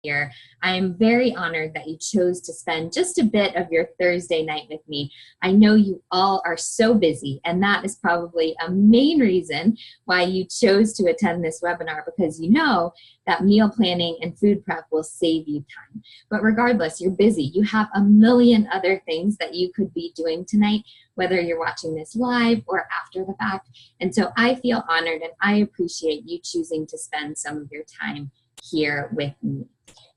here. I am very honored that you chose to spend just a bit of your Thursday night with me. I know you all are so busy, and that is probably a main reason why you chose to attend this webinar, because you know that meal planning and food prep will save you time. But regardless, you're busy. You have a million other things that you could be doing tonight, whether you're watching this live or after the fact. And so I feel honored and I appreciate you choosing to spend some of your time here with me.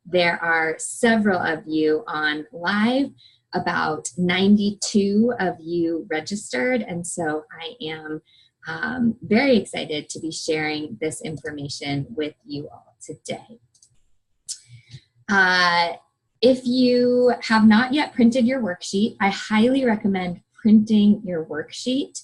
There are several of you on live, about 92 of you registered, and so I am very excited to be sharing this information with you all today. If you have not yet printed your worksheet, I highly recommend printing your worksheet.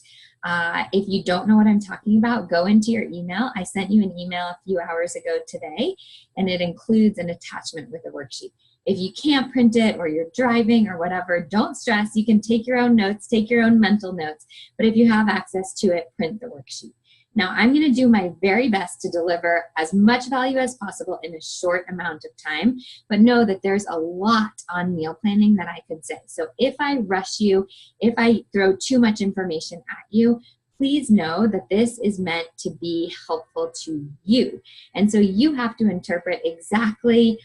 If you don't know what I'm talking about, go into your email. I sent you an email a few hours ago today, and it includes an attachment with a worksheet. If you can't print it or you're driving or whatever, don't stress. You can take your own notes, take your own mental notes, but if you have access to it, print the worksheet. Now, I'm going to do my very best to deliver as much value as possible in a short amount of time, but know that there's a lot on meal planning that I could say. So if I rush you, if I throw too much information at you, please know that this is meant to be helpful to you. And so you have to interpret exactly,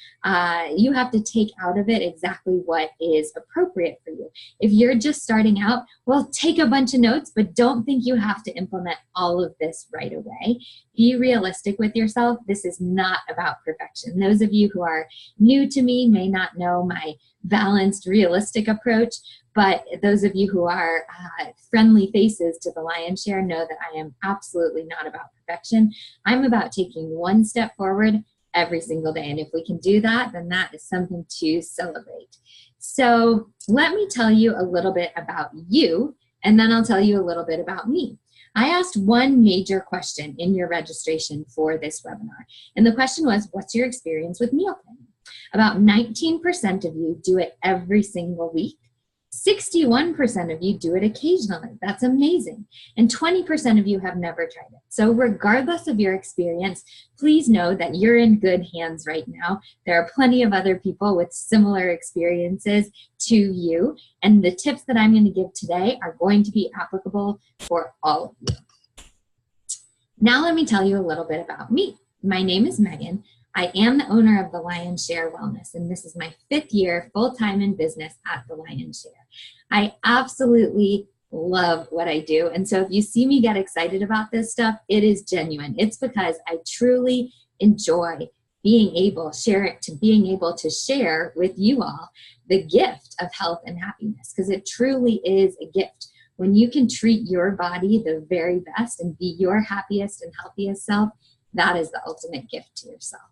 you have to take out of it exactly what is appropriate for you. If you're just starting out, well, take a bunch of notes, but don't think you have to implement all of this right away. Be realistic with yourself. This is not about perfection. Those of you who are new to me may not know my balanced, realistic approach, but those of you who are friendly faces to the Lyons Share know that I am absolutely not about perfection. I'm about taking one step forward every single day. And if we can do that, then that is something to celebrate. So let me tell you a little bit about you, and then I'll tell you a little bit about me. I asked one major question in your registration for this webinar. And the question was, what's your experience with meal planning? About 19% of you do it every single week. 61% of you do it occasionally. That's amazing. And 20% of you have never tried it. So regardless of your experience, please know that you're in good hands right now. There are plenty of other people with similar experiences to you. And the tips that I'm going to give today are going to be applicable for all of you. Now let me tell you a little bit about me. My name is Megan. I am the owner of the Lyons Share Wellness, and this is my 5th year full-time in business at the Lyons Share. I absolutely love what I do, and so if you see me get excited about this stuff, it is genuine. It's because I truly enjoy being able to share with you all the gift of health and happiness, because it truly is a gift. When you can treat your body the very best and be your happiest and healthiest self, that is the ultimate gift to yourself.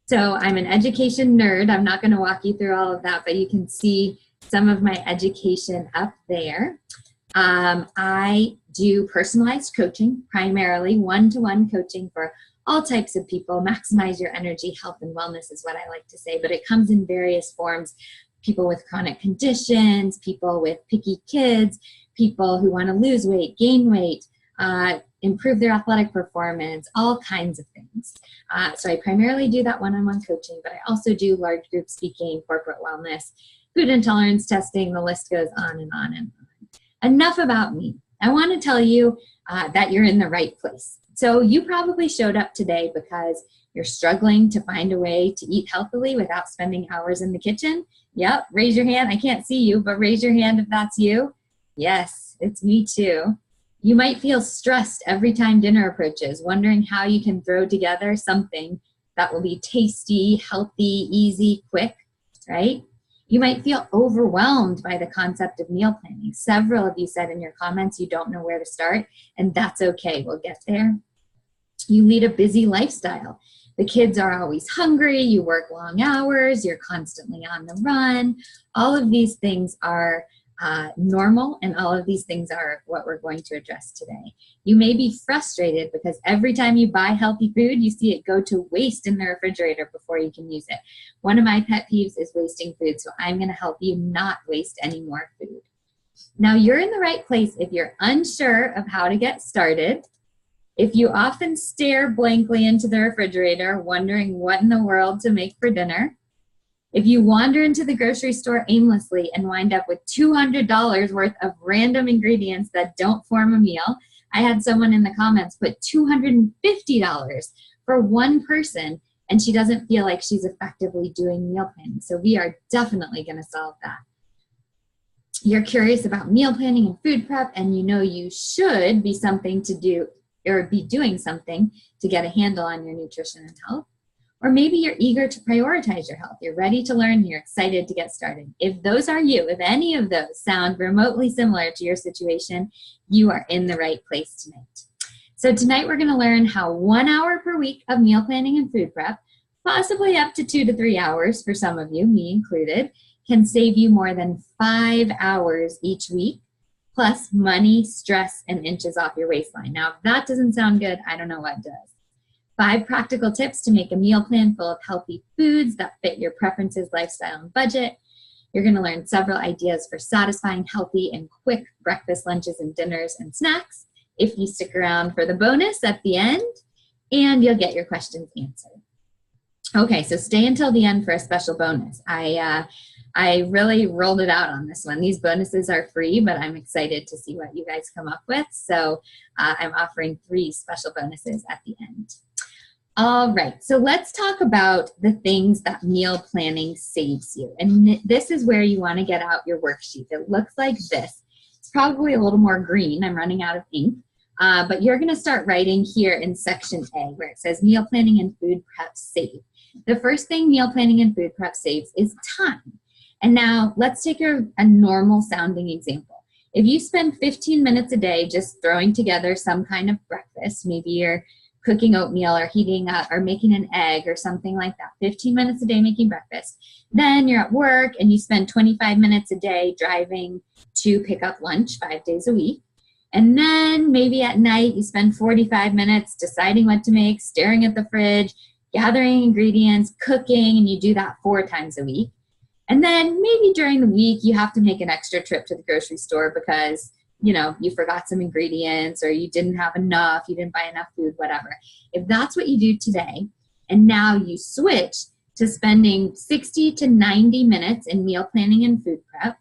So I'm an education nerd. I'm not going to walk you through all of that, but you can see some of my education up there. I do personalized coaching, primarily one-to-one coaching for all types of people. Maximize your energy, health, and wellness is what I like to say, but it comes in various forms. People with chronic conditions, people with picky kids, people who want to lose weight, gain weight, improve their athletic performance, all kinds of things. So I primarily do that one-on-one coaching, but I also do large group speaking, corporate wellness, food intolerance testing, the list goes on and on and on. Enough about me. I want to tell you that you're in the right place. So you probably showed up today because you're struggling to find a way to eat healthily without spending hours in the kitchen. Yep, raise your hand. I can't see you, but raise your hand if that's you. Yes, it's me too. You might feel stressed every time dinner approaches, wondering how you can throw together something that will be tasty, healthy, easy, quick, right? You might feel overwhelmed by the concept of meal planning. Several of you said in your comments you don't know where to start, and that's okay. We'll get there. You lead a busy lifestyle. The kids are always hungry. You work long hours. You're constantly on the run. All of these things are normal, and all of these things are what we're going to address today. You may be frustrated because every time you buy healthy food, you see it go to waste in the refrigerator before you can use it. One of my pet peeves is wasting food, so I'm going to help you not waste any more food. Now, you're in the right place if you're unsure of how to get started, If you often stare blankly into the refrigerator, wondering what in the world to make for dinner. If you wander into the grocery store aimlessly and wind up with $200 worth of random ingredients that don't form a meal. I had someone in the comments put $250 for one person, and she doesn't feel like she's effectively doing meal planning. So we are definitely going to solve that. You're curious about meal planning and food prep, and you know you should be something to do or be doing something to get a handle on your nutrition and health. Or maybe you're eager to prioritize your health. You're ready to learn. You're excited to get started. If those are you, if any of those sound remotely similar to your situation, you are in the right place tonight. So tonight we're going to learn how 1 hour per week of meal planning and food prep, possibly up to 2 to 3 hours for some of you, me included, can save you more than 5 hours each week, plus money, stress, and inches off your waistline. Now, if that doesn't sound good, I don't know what does. 5 practical tips to make a meal plan full of healthy foods that fit your preferences, lifestyle, and budget. You're going to learn several ideas for satisfying, healthy, and quick breakfast, lunches, and dinners and snacks if you stick around for the bonus at the end, and you'll get your questions answered. Okay, so stay until the end for a special bonus. I really rolled it out on this one. These bonuses are free, but I'm excited to see what you guys come up with. So I'm offering 3 special bonuses at the end. All right, so let's talk about the things that meal planning saves you. And this is where you want to get out your worksheet. It looks like this. It's probably a little more green. I'm running out of ink. But you're going to start writing here in section A where it says meal planning and food prep save. The first thing meal planning and food prep saves is time. And now let's take a normal sounding example. If you spend 15 minutes a day just throwing together some kind of breakfast, maybe you're cooking oatmeal or heating up or making an egg or something like that, 15 minutes a day making breakfast. Then you're at work and you spend 25 minutes a day driving to pick up lunch 5 days a week. And then maybe at night you spend 45 minutes deciding what to make, staring at the fridge, gathering ingredients, cooking, and you do that 4 times a week. And then maybe during the week you have to make an extra trip to the grocery store because you forgot some ingredients or you didn't have enough, you didn't buy enough food, whatever. If that's what you do today, and now you switch to spending 60 to 90 minutes in meal planning and food prep,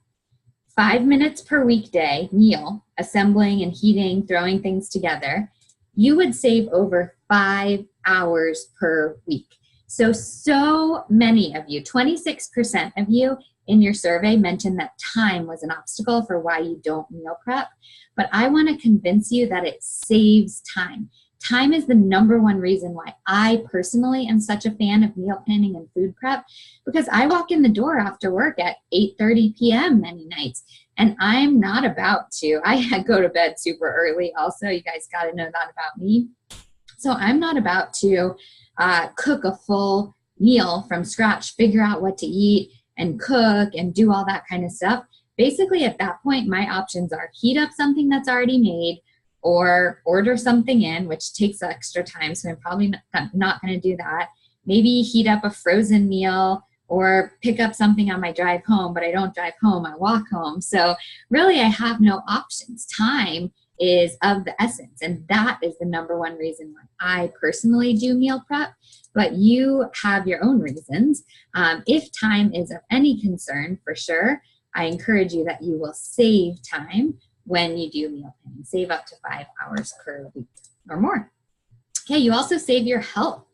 5 minutes per weekday meal, assembling and heating, throwing things together, you would save over 5 hours per week. So many of you, 26% of you in your survey mentioned that time was an obstacle for why you don't meal prep. But I want to convince you that it saves time. Time is the #1 reason why I personally am such a fan of meal planning and food prep, because I walk in the door after work at 8:30 p.m. many nights, and I'm not about to. I go to bed super early also. You guys got to know that about me. So I'm not about to cook a full meal from scratch, figure out what to eat, and cook and do all that kind of stuff. Basically, at that point, my options are heat up something that's already made or order something in, which takes extra time, so I'm probably not going to do that. Maybe heat up a frozen meal or pick up something on my drive home, but I don't drive home, I walk home. So really, I have no options. Time is of the essence, and that is the #1 reason why I personally do meal prep, but you have your own reasons. If time is of any concern, for sure, I encourage you that you will save time when you do meal planning. Save up to 5 hours per week or more. Okay, you also save your health.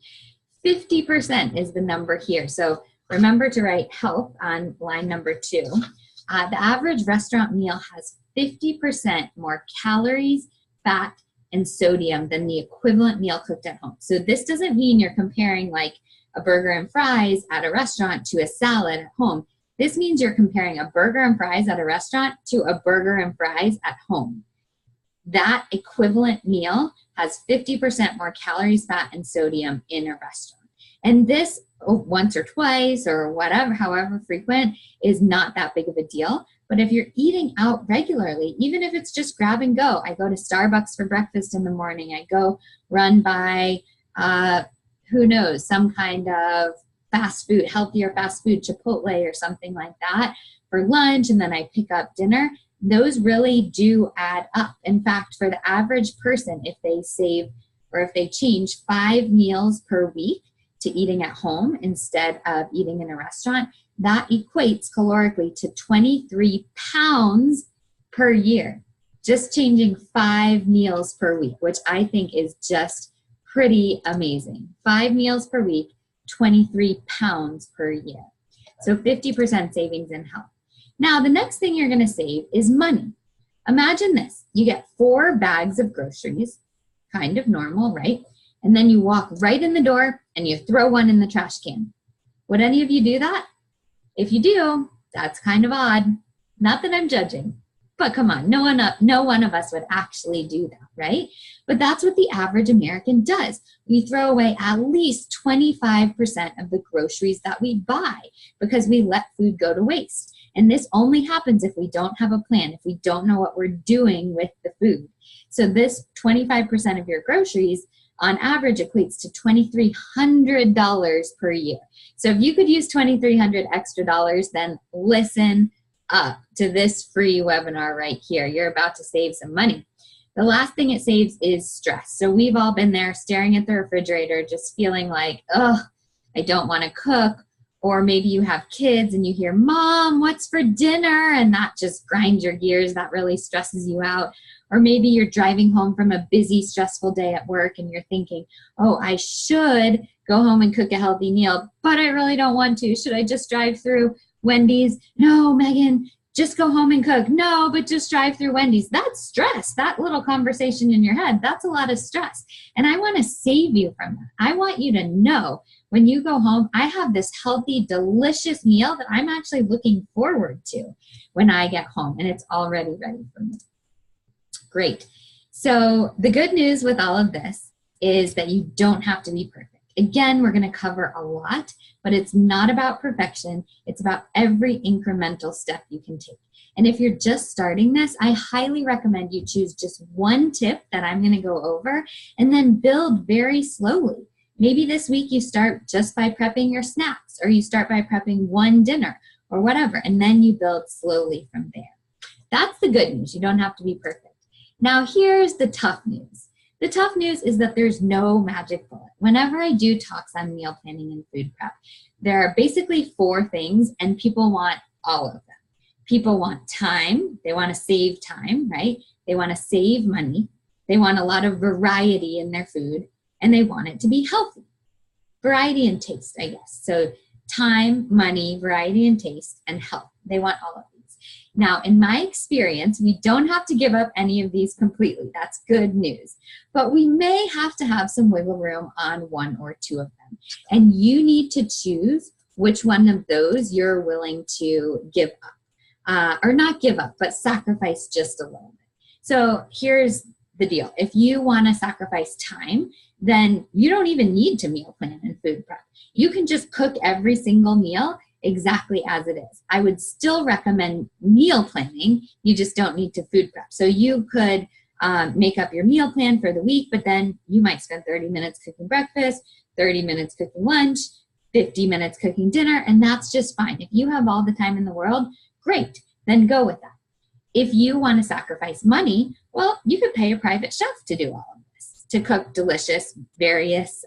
50% is the number here. So remember to write health on line #2. The average restaurant meal has 50% more calories, fat, and sodium than the equivalent meal cooked at home. So this doesn't mean you're comparing like a burger and fries at a restaurant to a salad at home. This means you're comparing a burger and fries at a restaurant to a burger and fries at home. That equivalent meal has 50% more calories, fat, and sodium in a restaurant. And this once or twice or whatever, however frequent, is not that big of a deal. But if you're eating out regularly, even if it's just grab and go, I go to Starbucks for breakfast in the morning, I go run by, who knows, some kind of fast food, healthier fast food, Chipotle or something like that for lunch, and then I pick up dinner, those really do add up. In fact, for the average person, if they save or if they change 5 meals per week to eating at home instead of eating in a restaurant, that equates calorically to 23 pounds per year. Just changing 5 meals per week, which I think is just pretty amazing. 5 meals per week, 23 pounds per year. So 50% savings in health. Now, the next thing you're going to save is money. Imagine this. You get 4 bags of groceries, kind of normal, right? And then you walk right in the door and you throw one in the trash can. Would any of you do that? If you do, that's kind of odd. Not that I'm judging, but come on, no one of us would actually do that, right? But that's what the average American does. We throw away at least 25% of the groceries that we buy because we let food go to waste. And this only happens if we don't have a plan, if we don't know what we're doing with the food. So this 25% of your groceries on average equates to $2,300 per year. So if you could use $2,300 extra dollars, then listen up to this free webinar right here. You're about to save some money. The last thing it saves is stress. So we've all been there staring at the refrigerator, just feeling like, oh, I don't want to cook. Or maybe you have kids and you hear, Mom, what's for dinner? And that just grinds your gears. That really stresses you out. Or maybe you're driving home from a busy, stressful day at work and you're thinking, oh, I should go home and cook a healthy meal, but I really don't want to. Should I just drive through Wendy's? No, Megan, just go home and cook. No, but just drive through Wendy's. That's stress. That little conversation in your head, that's a lot of stress. And I want to save you from that. I want you to know when you go home, I have this healthy, delicious meal that I'm actually looking forward to when I get home, and it's already ready for me. Great. So the good news with all of this is that you don't have to be perfect. Again, we're going to cover a lot, but it's not about perfection. It's about every incremental step you can take. And if you're just starting this, I highly recommend you choose just one tip that I'm going to go over and then build very slowly. Maybe this week you start just by prepping your snacks, or you start by prepping one dinner or whatever, and then you build slowly from there. That's the good news. You don't have to be perfect. Now, here's the tough news. The tough news is that there's no magic bullet. Whenever I do talks on meal planning and food prep, there are basically 4 things, and people want all of them. People want time. They want to save time, right? They want to save money. They want a lot of variety in their food, and they want it to be healthy. Variety and taste, I guess. So time, money, variety and taste, and health. They want all of these. Now, in my experience, we don't have to give up any of these completely. That's good news. But we may have to have some wiggle room on 1 or 2 of them. And you need to choose which one of those you're willing to give up. Or not give up, but sacrifice just a little bit. So here's the deal. If you want to sacrifice time, then you don't even need to meal plan and food prep. You can just cook every single meal exactly as it is. I would still recommend meal planning. You just don't need to food prep. So you could make up your meal plan for the week, but then you might spend 30 minutes cooking breakfast, 30 minutes cooking lunch, 50 minutes cooking dinner, and that's just fine. If you have all the time in the world, great, then go with that. If you want to sacrifice money, well, you could pay a private chef to do all of this, to cook delicious, various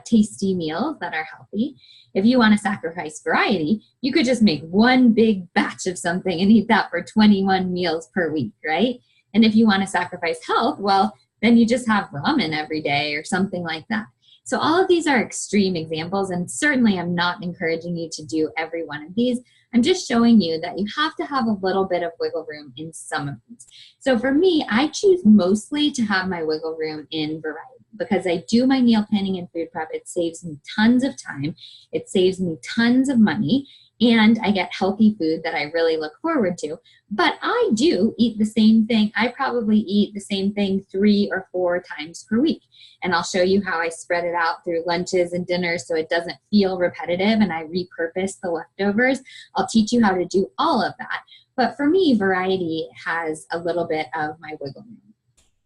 tasty meals that are healthy. If you want to sacrifice variety, you could just make one big batch of something and eat that for 21 meals per week, right? And if you want to sacrifice health, well, then you just have ramen every day or something like that. So all of these are extreme examples, and certainly I'm not encouraging you to do every one of these. I'm just showing you that you have to have a little bit of wiggle room in some of these. So for me, I choose mostly to have my wiggle room in variety because I do my meal planning and food prep. It saves me tons of time. It saves me tons of money, and I get healthy food that I really look forward to. But I do eat the same thing. I probably eat the same thing 3 or 4 times per week. And I'll show you how I spread it out through lunches and dinners so it doesn't feel repetitive and I repurpose the leftovers. I'll teach you how to do all of that. But for me, variety has a little bit of my wiggle room.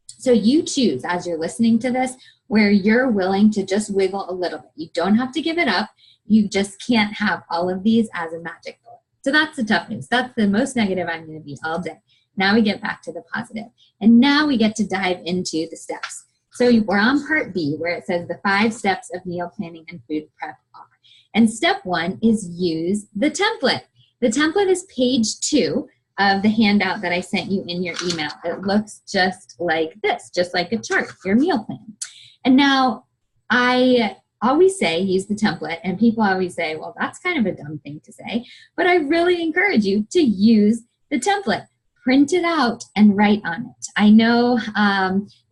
So you choose, as you're listening to this, where you're willing to just wiggle a little bit. You don't have to give it up. You just can't have all of these as a magic bullet. So that's the tough news. That's the most negative I'm going to be all day. Now we get back to the positive. And now we get to dive into the steps. So we're on part B, where it says the 5 steps of meal planning and food prep are. And step 1 is use the template. The template is page 2 of the handout that I sent you in your email. It looks just like this, just like a chart, your meal plan. And now I always say use the template, and people always say, well, that's kind of a dumb thing to say, but I really encourage you to use the template. Print it out and write on it. I know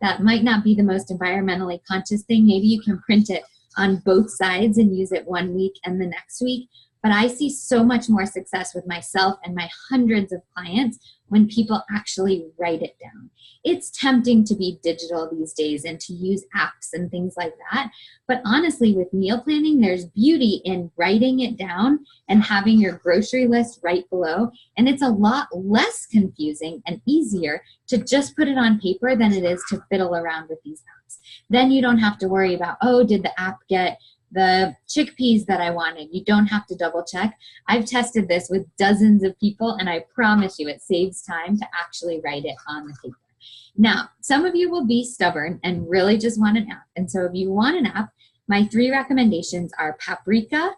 that might not be the most environmentally conscious thing. Maybe you can print it on both sides and use it one week and the next week. But I see so much more success with myself and my hundreds of clients when people actually write it down. It's tempting to be digital these days and to use apps and things like that. But honestly, with meal planning, there's beauty in writing it down and having your grocery list right below. And it's a lot less confusing and easier to just put it on paper than it is to fiddle around with these apps. Then you don't have to worry about, oh, did the app get the chickpeas that I wanted? You don't have to double check. I've tested this with dozens of people, and I promise you it saves time to actually write it on the paper. Now, some of you will be stubborn and really just want an app. And so if you want an app, my 3 recommendations are Paprika,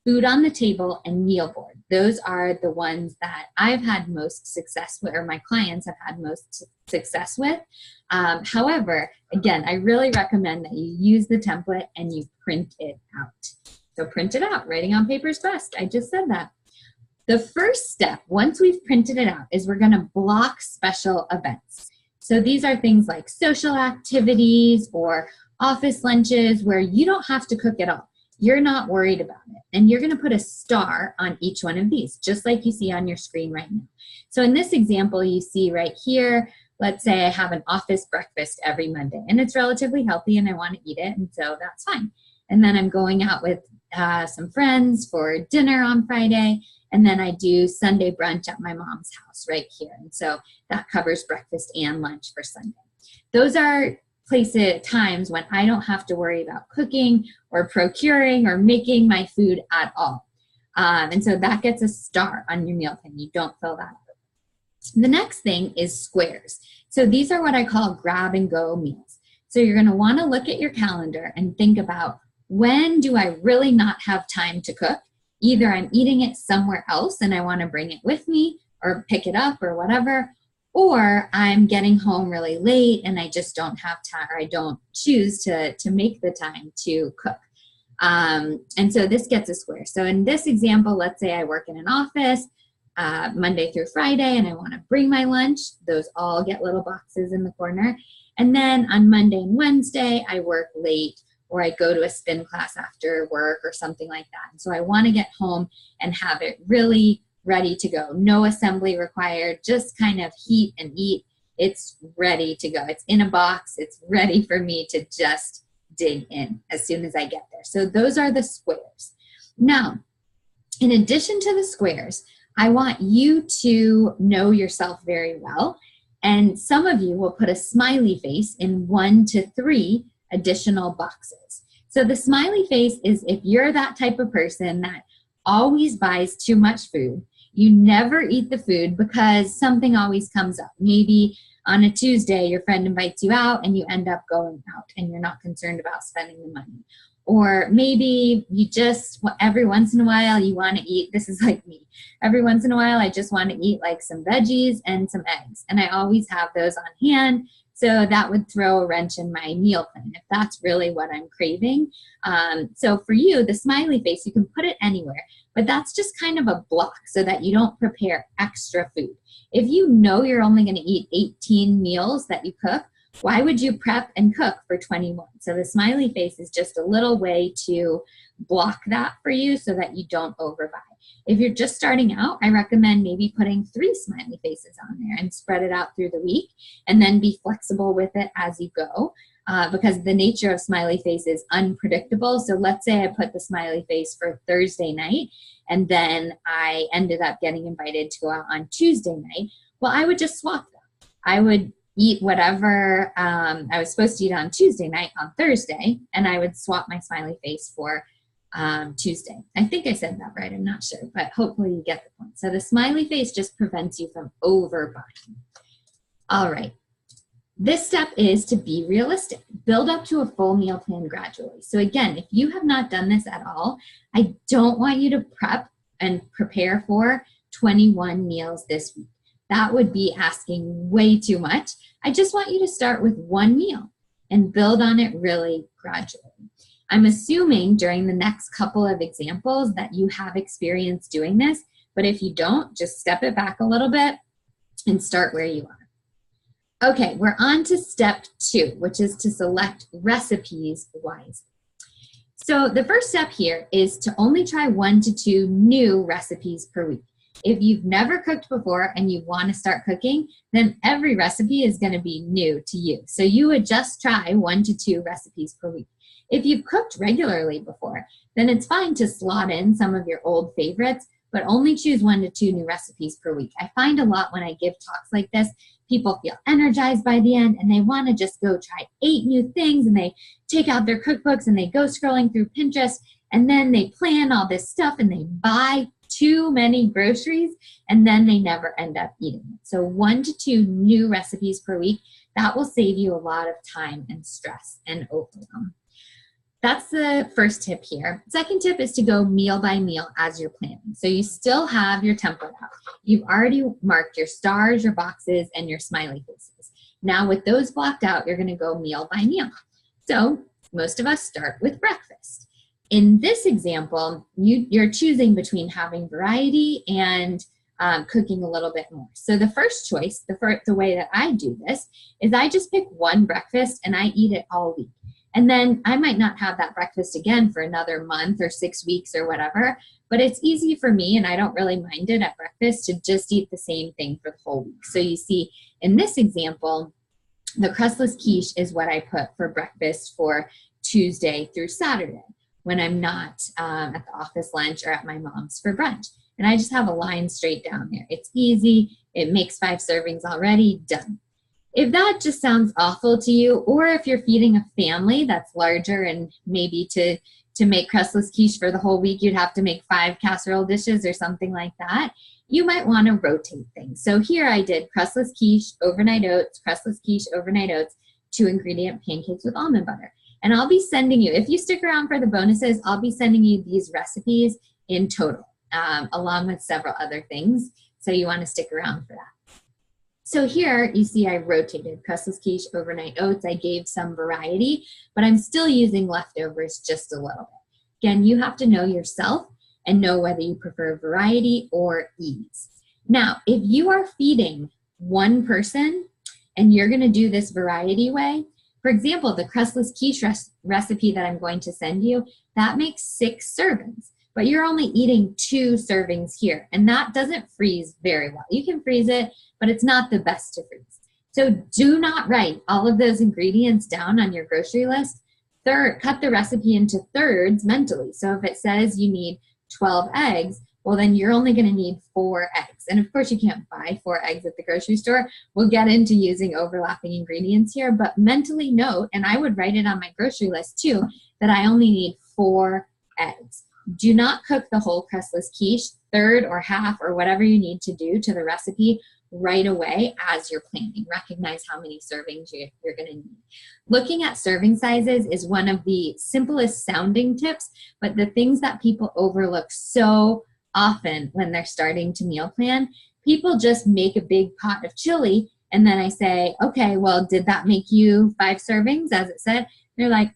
Food on the Table, and Meal Board. Those are the ones that I've had most success with, or my clients have had most success with. However, again, I really recommend that you use the template and you print it out. So print it out. Writing on paper is best. I just said that. The first step, once we've printed it out, is we're going to block special events. So these are things like social activities or office lunches where you don't have to cook at all. You're not worried about it. And you're going to put a star on each one of these, just like you see on your screen right now. So in this example, you see right here, let's say I have an office breakfast every Monday, and it's relatively healthy and I want to eat it, and so that's fine. And then I'm going out with some friends for dinner on Friday, and then I do Sunday brunch at my mom's house right here. And so that covers breakfast and lunch for Sunday. Those are times when I don't have to worry about cooking or procuring or making my food at all. And so that gets a star on your meal plan. You don't fill that out. The next thing is squares. So these are what I call grab and go meals. So you're going to want to look at your calendar and think about, when do I really not have time to cook? Either I'm eating it somewhere else and I want to bring it with me or pick it up or whatever, or I'm getting home really late and I just don't have time, or I don't choose to make the time to cook. And so this gets a square. So in this example, let's say I work in an office Monday through Friday and I want to bring my lunch. Those all get little boxes in the corner. And then on Monday and Wednesday, I work late, or I go to a spin class after work or something like that. And so I want to get home and have it really ready to go. No assembly required, just kind of heat and eat. It's ready to go. It's in a box. It's ready for me to just dig in as soon as I get there. So those are the squares. Now, in addition to the squares, I want you to know yourself very well. And some of you will put a smiley face in 1 to 3 additional boxes. So the smiley face is if you're that type of person that always buys too much food. You never eat the food because something always comes up. Maybe on a Tuesday, your friend invites you out and you end up going out and you're not concerned about spending the money. Or maybe you just, every once in a while, you want to eat, this is like me, every once in a while, I just want to eat like some veggies and some eggs. And I always have those on hand. So that would throw a wrench in my meal plan if that's really what I'm craving. So for you, the smiley face, you can put it anywhere, but that's just kind of a block so that you don't prepare extra food. If you know you're only going to eat 18 meals that you cook, why would you prep and cook for 21? So the smiley face is just a little way to block that for you so that you don't overbuy. If you're just starting out, I recommend maybe putting 3 smiley faces on there and spread it out through the week, and then be flexible with it as you go, because the nature of smiley face is unpredictable. So let's say I put the smiley face for Thursday night and then I ended up getting invited to go out on Tuesday night. Well, I would just swap them. I would eat whatever I was supposed to eat on Tuesday night on Thursday, and I would swap my smiley face for Tuesday. I think I said that right. I'm not sure, but hopefully you get the point. So the smiley face just prevents you from overbuying. All right. This step is to be realistic. Build up to a full meal plan gradually. So again, if you have not done this at all, I don't want you to prep and prepare for 21 meals this week. That would be asking way too much. I just want you to start with one meal and build on it really gradually. I'm assuming during the next couple of examples that you have experience doing this, but if you don't, just step it back a little bit and start where you are. Okay, we're on to step 2, which is to select recipes wisely. So the first step here is to only try 1 to 2 new recipes per week. If you've never cooked before and you want to start cooking, then every recipe is going to be new to you. So you would just try 1 to 2 recipes per week. If you've cooked regularly before, then it's fine to slot in some of your old favorites, but only choose 1 to 2 new recipes per week. I find a lot when I give talks like this, people feel energized by the end and they want to just go try 8 new things, and they take out their cookbooks and they go scrolling through Pinterest, and then they plan all this stuff and they buy too many groceries, and then they never end up eating it. So 1 to 2 new recipes per week, that will save you a lot of time and stress and overwhelm. That's the first tip here. Second tip is to go meal by meal as you're planning. So you still have your template out. You've already marked your stars, your boxes, and your smiley faces. Now with those blocked out, you're gonna go meal by meal. So most of us start with breakfast. In this example, you're choosing between having variety and cooking a little bit more. So the first choice, the way that I do this, is I just pick one breakfast and I eat it all week. And then I might not have that breakfast again for another month or 6 weeks or whatever, but it's easy for me, and I don't really mind it at breakfast, to just eat the same thing for the whole week. So you see, in this example, the crustless quiche is what I put for breakfast for Tuesday through Saturday when I'm not at the office lunch or at my mom's for brunch. And I just have a line straight down there. It's easy. It makes 5 servings already, done. If that just sounds awful to you, or if you're feeding a family that's larger and maybe to make crustless quiche for the whole week, you'd have to make 5 casserole dishes or something like that, you might want to rotate things. So here I did crustless quiche, overnight oats, crustless quiche, overnight oats, 2 ingredient pancakes with almond butter. And I'll be sending you, if you stick around for the bonuses, I'll be sending you these recipes in total, along with several other things. So you want to stick around for that. So here you see I rotated crustless quiche, overnight oats. I gave some variety, but I'm still using leftovers just a little bit. Again, you have to know yourself and know whether you prefer variety or ease. Now, if you are feeding one person and you're going to do this variety way, for example, the crustless quiche recipe that I'm going to send you, that makes 6 servings. But you're only eating 2 servings here, and that doesn't freeze very well. You can freeze it, but it's not the best to freeze. So do not write all of those ingredients down on your grocery list. Cut the recipe into thirds mentally. So if it says you need 12 eggs, well then you're only gonna need 4 eggs. And of course you can't buy 4 eggs at the grocery store. We'll get into using overlapping ingredients here, but mentally note, and I would write it on my grocery list too, that I only need 4 eggs. Do not cook the whole crustless quiche, third or half or whatever you need to do to the recipe right away as you're planning. Recognize how many servings you're going to need. Looking at serving sizes is one of the simplest sounding tips, but the things that people overlook so often when they're starting to meal plan, people just make a big pot of chili and then I say, okay, well, did that make you 5 servings as it said? They're like,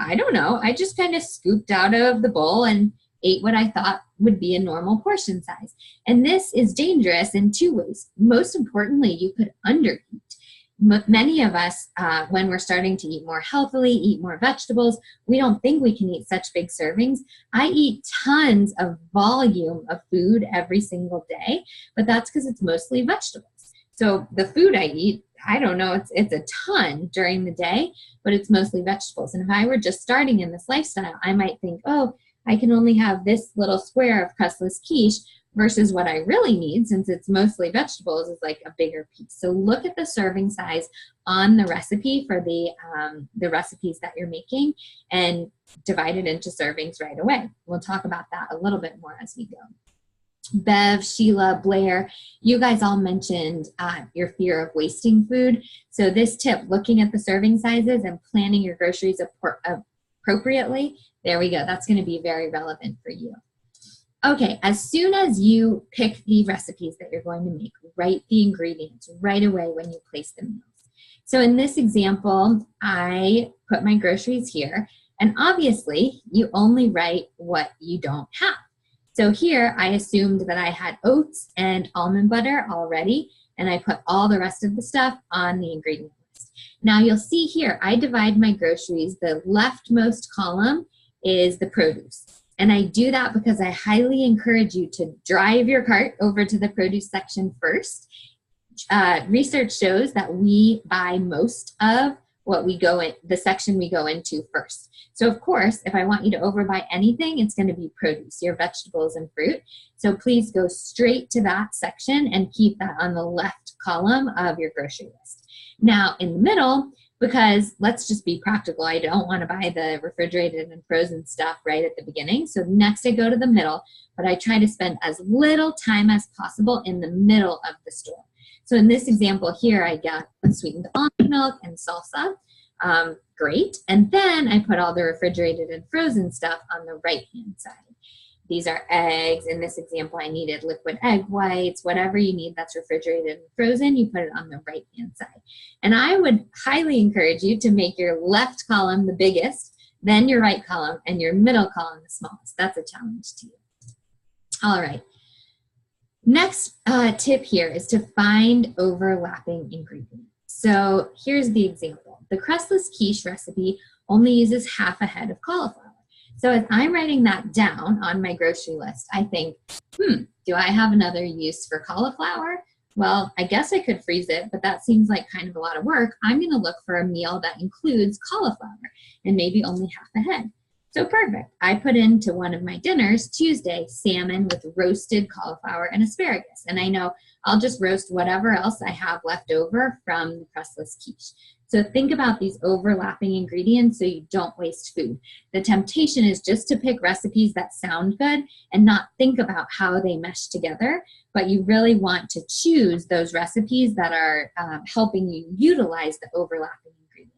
I don't know. I just kind of scooped out of the bowl and ate what I thought would be a normal portion size. And this is dangerous in 2 ways. Most importantly, you could undereat. Many of us, when we're starting to eat more healthily, eat more vegetables, we don't think we can eat such big servings. I eat tons of volume of food every single day, but that's because it's mostly vegetables. So the food I eat, I don't know, it's a ton during the day, but it's mostly vegetables. And if I were just starting in this lifestyle, I might think, oh, I can only have this little square of crustless quiche versus what I really need, since it's mostly vegetables, is like a bigger piece. So look at the serving size on the recipe for the recipes that you're making and divide it into servings right away. We'll talk about that a little bit more as we go. Bev, Sheila, Blair, you guys all mentioned your fear of wasting food. So this tip, looking at the serving sizes and planning your groceries appropriately, there we go. That's going to be very relevant for you. Okay, as soon as you pick the recipes that you're going to make, write the ingredients right away when you place the meals. So in this example, I put my groceries here, and obviously you only write what you don't have. So here I assumed that I had oats and almond butter already, and I put all the rest of the stuff on the ingredient list. Now you'll see here, I divide my groceries. The leftmost column is the produce. And I do that because I highly encourage you to drive your cart over to the produce section first. Research shows that we buy most of what we go in, the section we go into first. So of course, if I want you to overbuy anything, it's going to be produce, your vegetables and fruit. So please go straight to that section and keep that on the left column of your grocery list. Now in the middle, because let's just be practical, I don't want to buy the refrigerated and frozen stuff right at the beginning. So next I go to the middle, but I try to spend as little time as possible in the middle of the store. So in this example here, I got unsweetened almond milk and salsa. Great. And then I put all the refrigerated and frozen stuff on the right-hand side. These are eggs. In this example, I needed liquid egg whites. Whatever you need that's refrigerated and frozen, you put it on the right-hand side. And I would highly encourage you to make your left column the biggest, then your right column, and your middle column the smallest. That's a challenge to you. All right. Next tip here is to find overlapping ingredients. So here's the example. The crustless quiche recipe only uses half a head of cauliflower. So as I'm writing that down on my grocery list, I think, do I have another use for cauliflower? Well, I guess I could freeze it, but that seems like kind of a lot of work. I'm going to look for a meal that includes cauliflower and maybe only half a head. So perfect. I put into one of my dinners Tuesday salmon with roasted cauliflower and asparagus. And I know I'll just roast whatever else I have left over from the crustless quiche. So think about these overlapping ingredients so you don't waste food. The temptation is just to pick recipes that sound good and not think about how they mesh together, but you really want to choose those recipes that are helping you utilize the overlapping ingredients.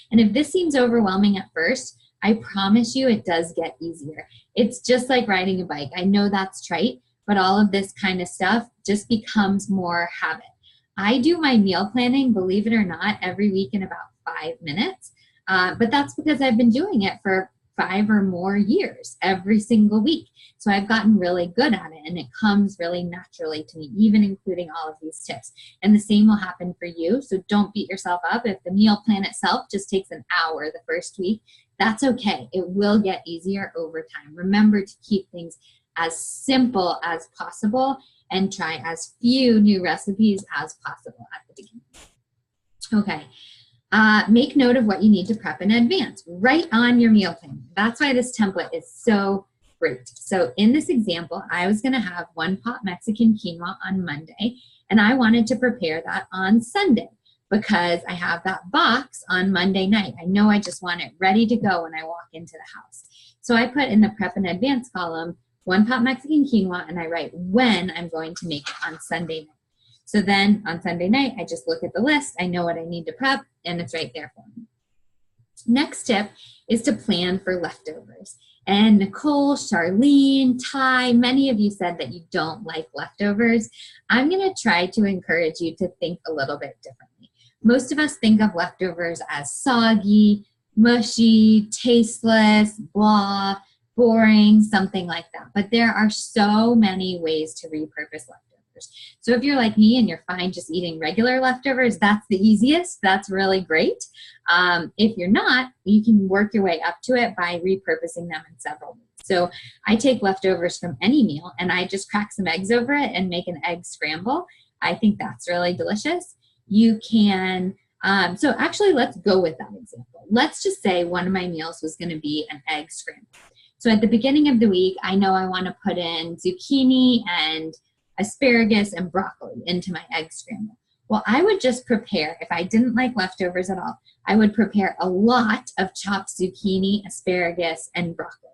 And if this seems overwhelming at first, I promise you it does get easier. It's just like riding a bike. I know that's trite, but all of this kind of stuff just becomes more habit. I do my meal planning, believe it or not, every week in about 5 minutes. But that's because I've been doing it for 5 or more years, every single week. So I've gotten really good at it, and it comes really naturally to me, even including all of these tips. And the same will happen for you. So don't beat yourself up. If the meal plan itself just takes an hour the first week, that's okay. It will get easier over time. Remember to keep things as simple as possible and try as few new recipes as possible at the beginning. Okay, make note of what you need to prep in advance. Write on your meal plan. That's why this template is so great. So in this example, I was gonna have 1 pot Mexican quinoa on Monday, and I wanted to prepare that on Sunday because I have that box on Monday night. I know I just want it ready to go when I walk into the house. So I put in the prep in advance column 1 pot Mexican quinoa, and I write when I'm going to make it on Sunday night. So then on Sunday night, I just look at the list, I know what I need to prep, and it's right there for me. Next tip is to plan for leftovers. And Nicole, Charlene, Ty, many of you said that you don't like leftovers. I'm gonna try to encourage you to think a little bit differently. Most of us think of leftovers as soggy, mushy, tasteless, blah, boring, something like that. But there are so many ways to repurpose leftovers. So if you're like me and you're fine just eating regular leftovers, that's the easiest. That's really great. If you're not, you can work your way up to it by repurposing them in several ways. So I take leftovers from any meal and I just crack some eggs over it and make an egg scramble. I think that's really delicious. You can, so actually let's go with that example. Let's just say one of my meals was going to be an egg scramble. So at the beginning of the week, I know I want to put in zucchini and asparagus and broccoli into my egg scramble. Well, I would just prepare, if I didn't like leftovers at all, I would prepare a lot of chopped zucchini, asparagus, and broccoli.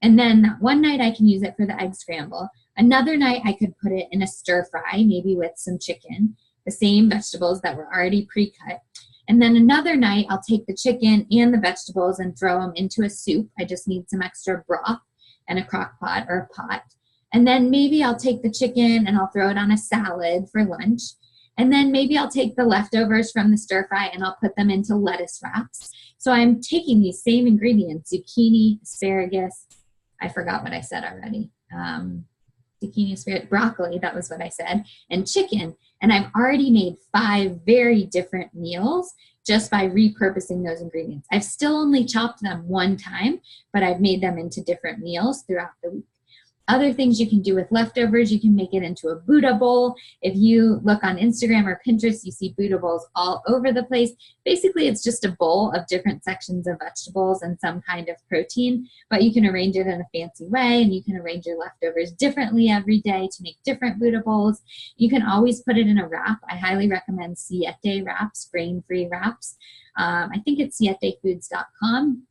And then that one night I can use it for the egg scramble. Another night I could put it in a stir fry, maybe with some chicken, the same vegetables that were already pre-cut. And then another night I'll take the chicken and the vegetables and throw them into a soup. I just need some extra broth and a crock pot or a pot. And then maybe I'll take the chicken and I'll throw it on a salad for lunch. And then maybe I'll take the leftovers from the stir fry and I'll put them into lettuce wraps. So I'm taking these same ingredients, zucchini, asparagus, I forgot what I said already. Zucchini, asparagus, broccoli, that was what I said, and chicken. And I've already made 5 very different meals just by repurposing those ingredients. I've still only chopped them one time, but I've made them into different meals throughout the week. Other things you can do with leftovers, you can make it into a Buddha bowl. If you look on Instagram or Pinterest, you see Buddha bowls all over the place. Basically, it's just a bowl of different sections of vegetables and some kind of protein, but you can arrange it in a fancy way, and you can arrange your leftovers differently every day to make different Buddha bowls. You can always put it in a wrap. I highly recommend Siete wraps, grain-free wraps. I think it's sietefoods.com.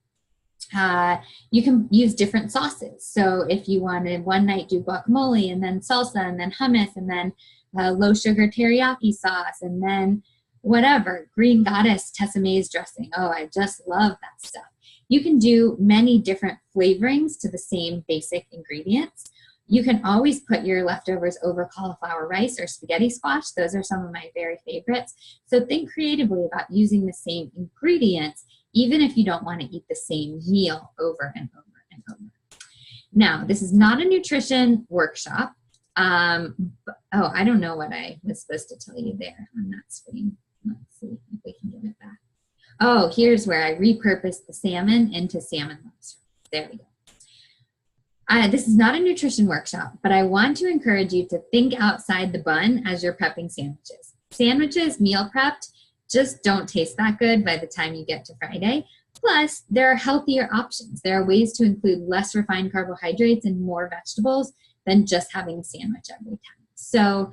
You can use different sauces. So if you wanted one night do guacamole and then salsa and then hummus and then low sugar teriyaki sauce and then whatever, green goddess Tessemae's dressing. Oh, I just love that stuff. You can do many different flavorings to the same basic ingredients. You can always put your leftovers over cauliflower rice or spaghetti squash. Those are some of my very favorites. So think creatively about using the same ingredients, even if you don't want to eat the same meal over and over and over. Now, this is not a nutrition workshop. I don't know what I was supposed to tell you there on that screen. Let's see if we can get it back. Oh, here's where I repurposed the salmon into salmon lobster. There we go. This is not a nutrition workshop, but I want to encourage you to think outside the bun as you're prepping sandwiches. Sandwiches, meal prepped, just don't taste that good by the time you get to Friday. Plus, there are healthier options. There are ways to include less refined carbohydrates and more vegetables than just having a sandwich every time. So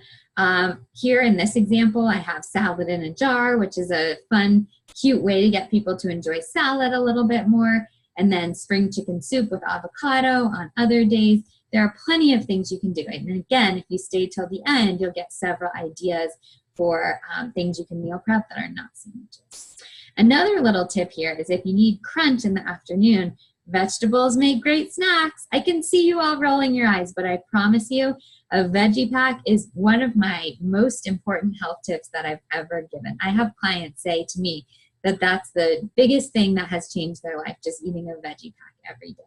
here in this example, I have salad in a jar, which is a fun, cute way to get people to enjoy salad a little bit more. And then spring chicken soup with avocado on other days. There are plenty of things you can do. And again, if you stay till the end, you'll get several ideas for things you can meal prep that are not sandwiches. Another little tip here is if you need crunch in the afternoon, vegetables make great snacks. I can see you all rolling your eyes, but I promise you a veggie pack is one of my most important health tips that I've ever given. I have clients say to me that that's the biggest thing that has changed their life, just eating a veggie pack every day.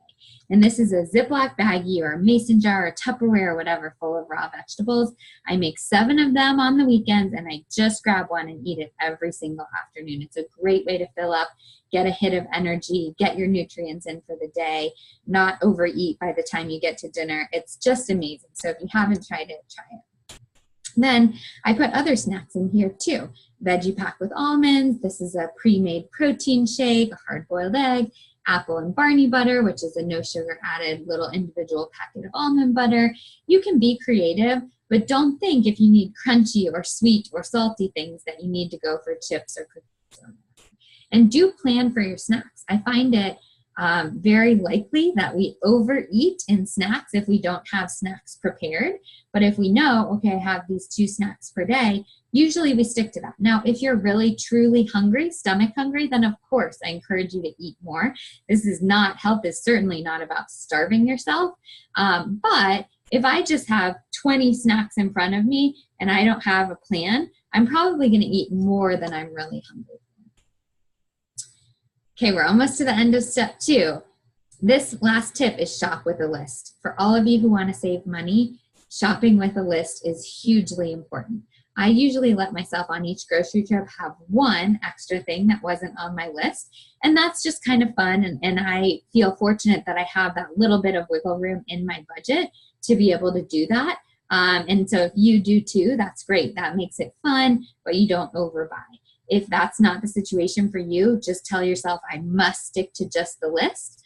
And this is a Ziploc baggie or a mason jar or Tupperware or whatever full of raw vegetables. I make 7 of them on the weekends, and I just grab one and eat it every single afternoon. It's a great way to fill up, get a hit of energy, get your nutrients in for the day, not overeat by the time you get to dinner. It's just amazing. So if you haven't tried it, try it. Then I put other snacks in here too. Veggie pack with almonds. This is a pre-made protein shake, a hard-boiled egg, apple and Barney butter, which is a no sugar added little individual packet of almond butter. You can be creative, but don't think if you need crunchy or sweet or salty things that you need to go for chips or cookies. And do plan for your snacks. I find it very likely that we overeat in snacks if we don't have snacks prepared. But if we know, okay, I have these 2 snacks per day, usually we stick to that. Now, if you're really, truly hungry, stomach hungry, then of course I encourage you to eat more. Health is certainly not about starving yourself. But if I just have 20 snacks in front of me and I don't have a plan, I'm probably going to eat more than I'm really hungry. Okay, we're almost to the end of step 2. This last tip is shop with a list. For all of you who want to save money, shopping with a list is hugely important. I usually let myself on each grocery trip have one extra thing that wasn't on my list, and that's just kind of fun, and I feel fortunate that I have that little bit of wiggle room in my budget to be able to do that. And so if you do too, that's great. That makes it fun, but you don't overbuy. If that's not the situation for you, just tell yourself, I must stick to just the list.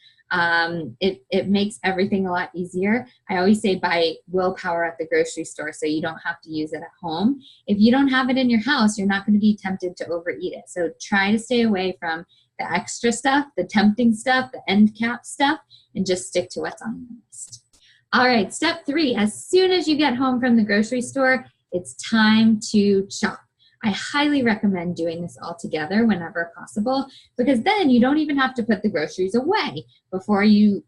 It makes everything a lot easier. I always say buy willpower at the grocery store so you don't have to use it at home. If you don't have it in your house, you're not going to be tempted to overeat it. So try to stay away from the extra stuff, the tempting stuff, the end cap stuff, and just stick to what's on the list. All right, step 3, as soon as you get home from the grocery store, it's time to chop. I highly recommend doing this all together whenever possible, because then you don't even have to put the groceries away before you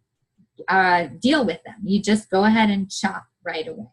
deal with them. You just go ahead and chop right away.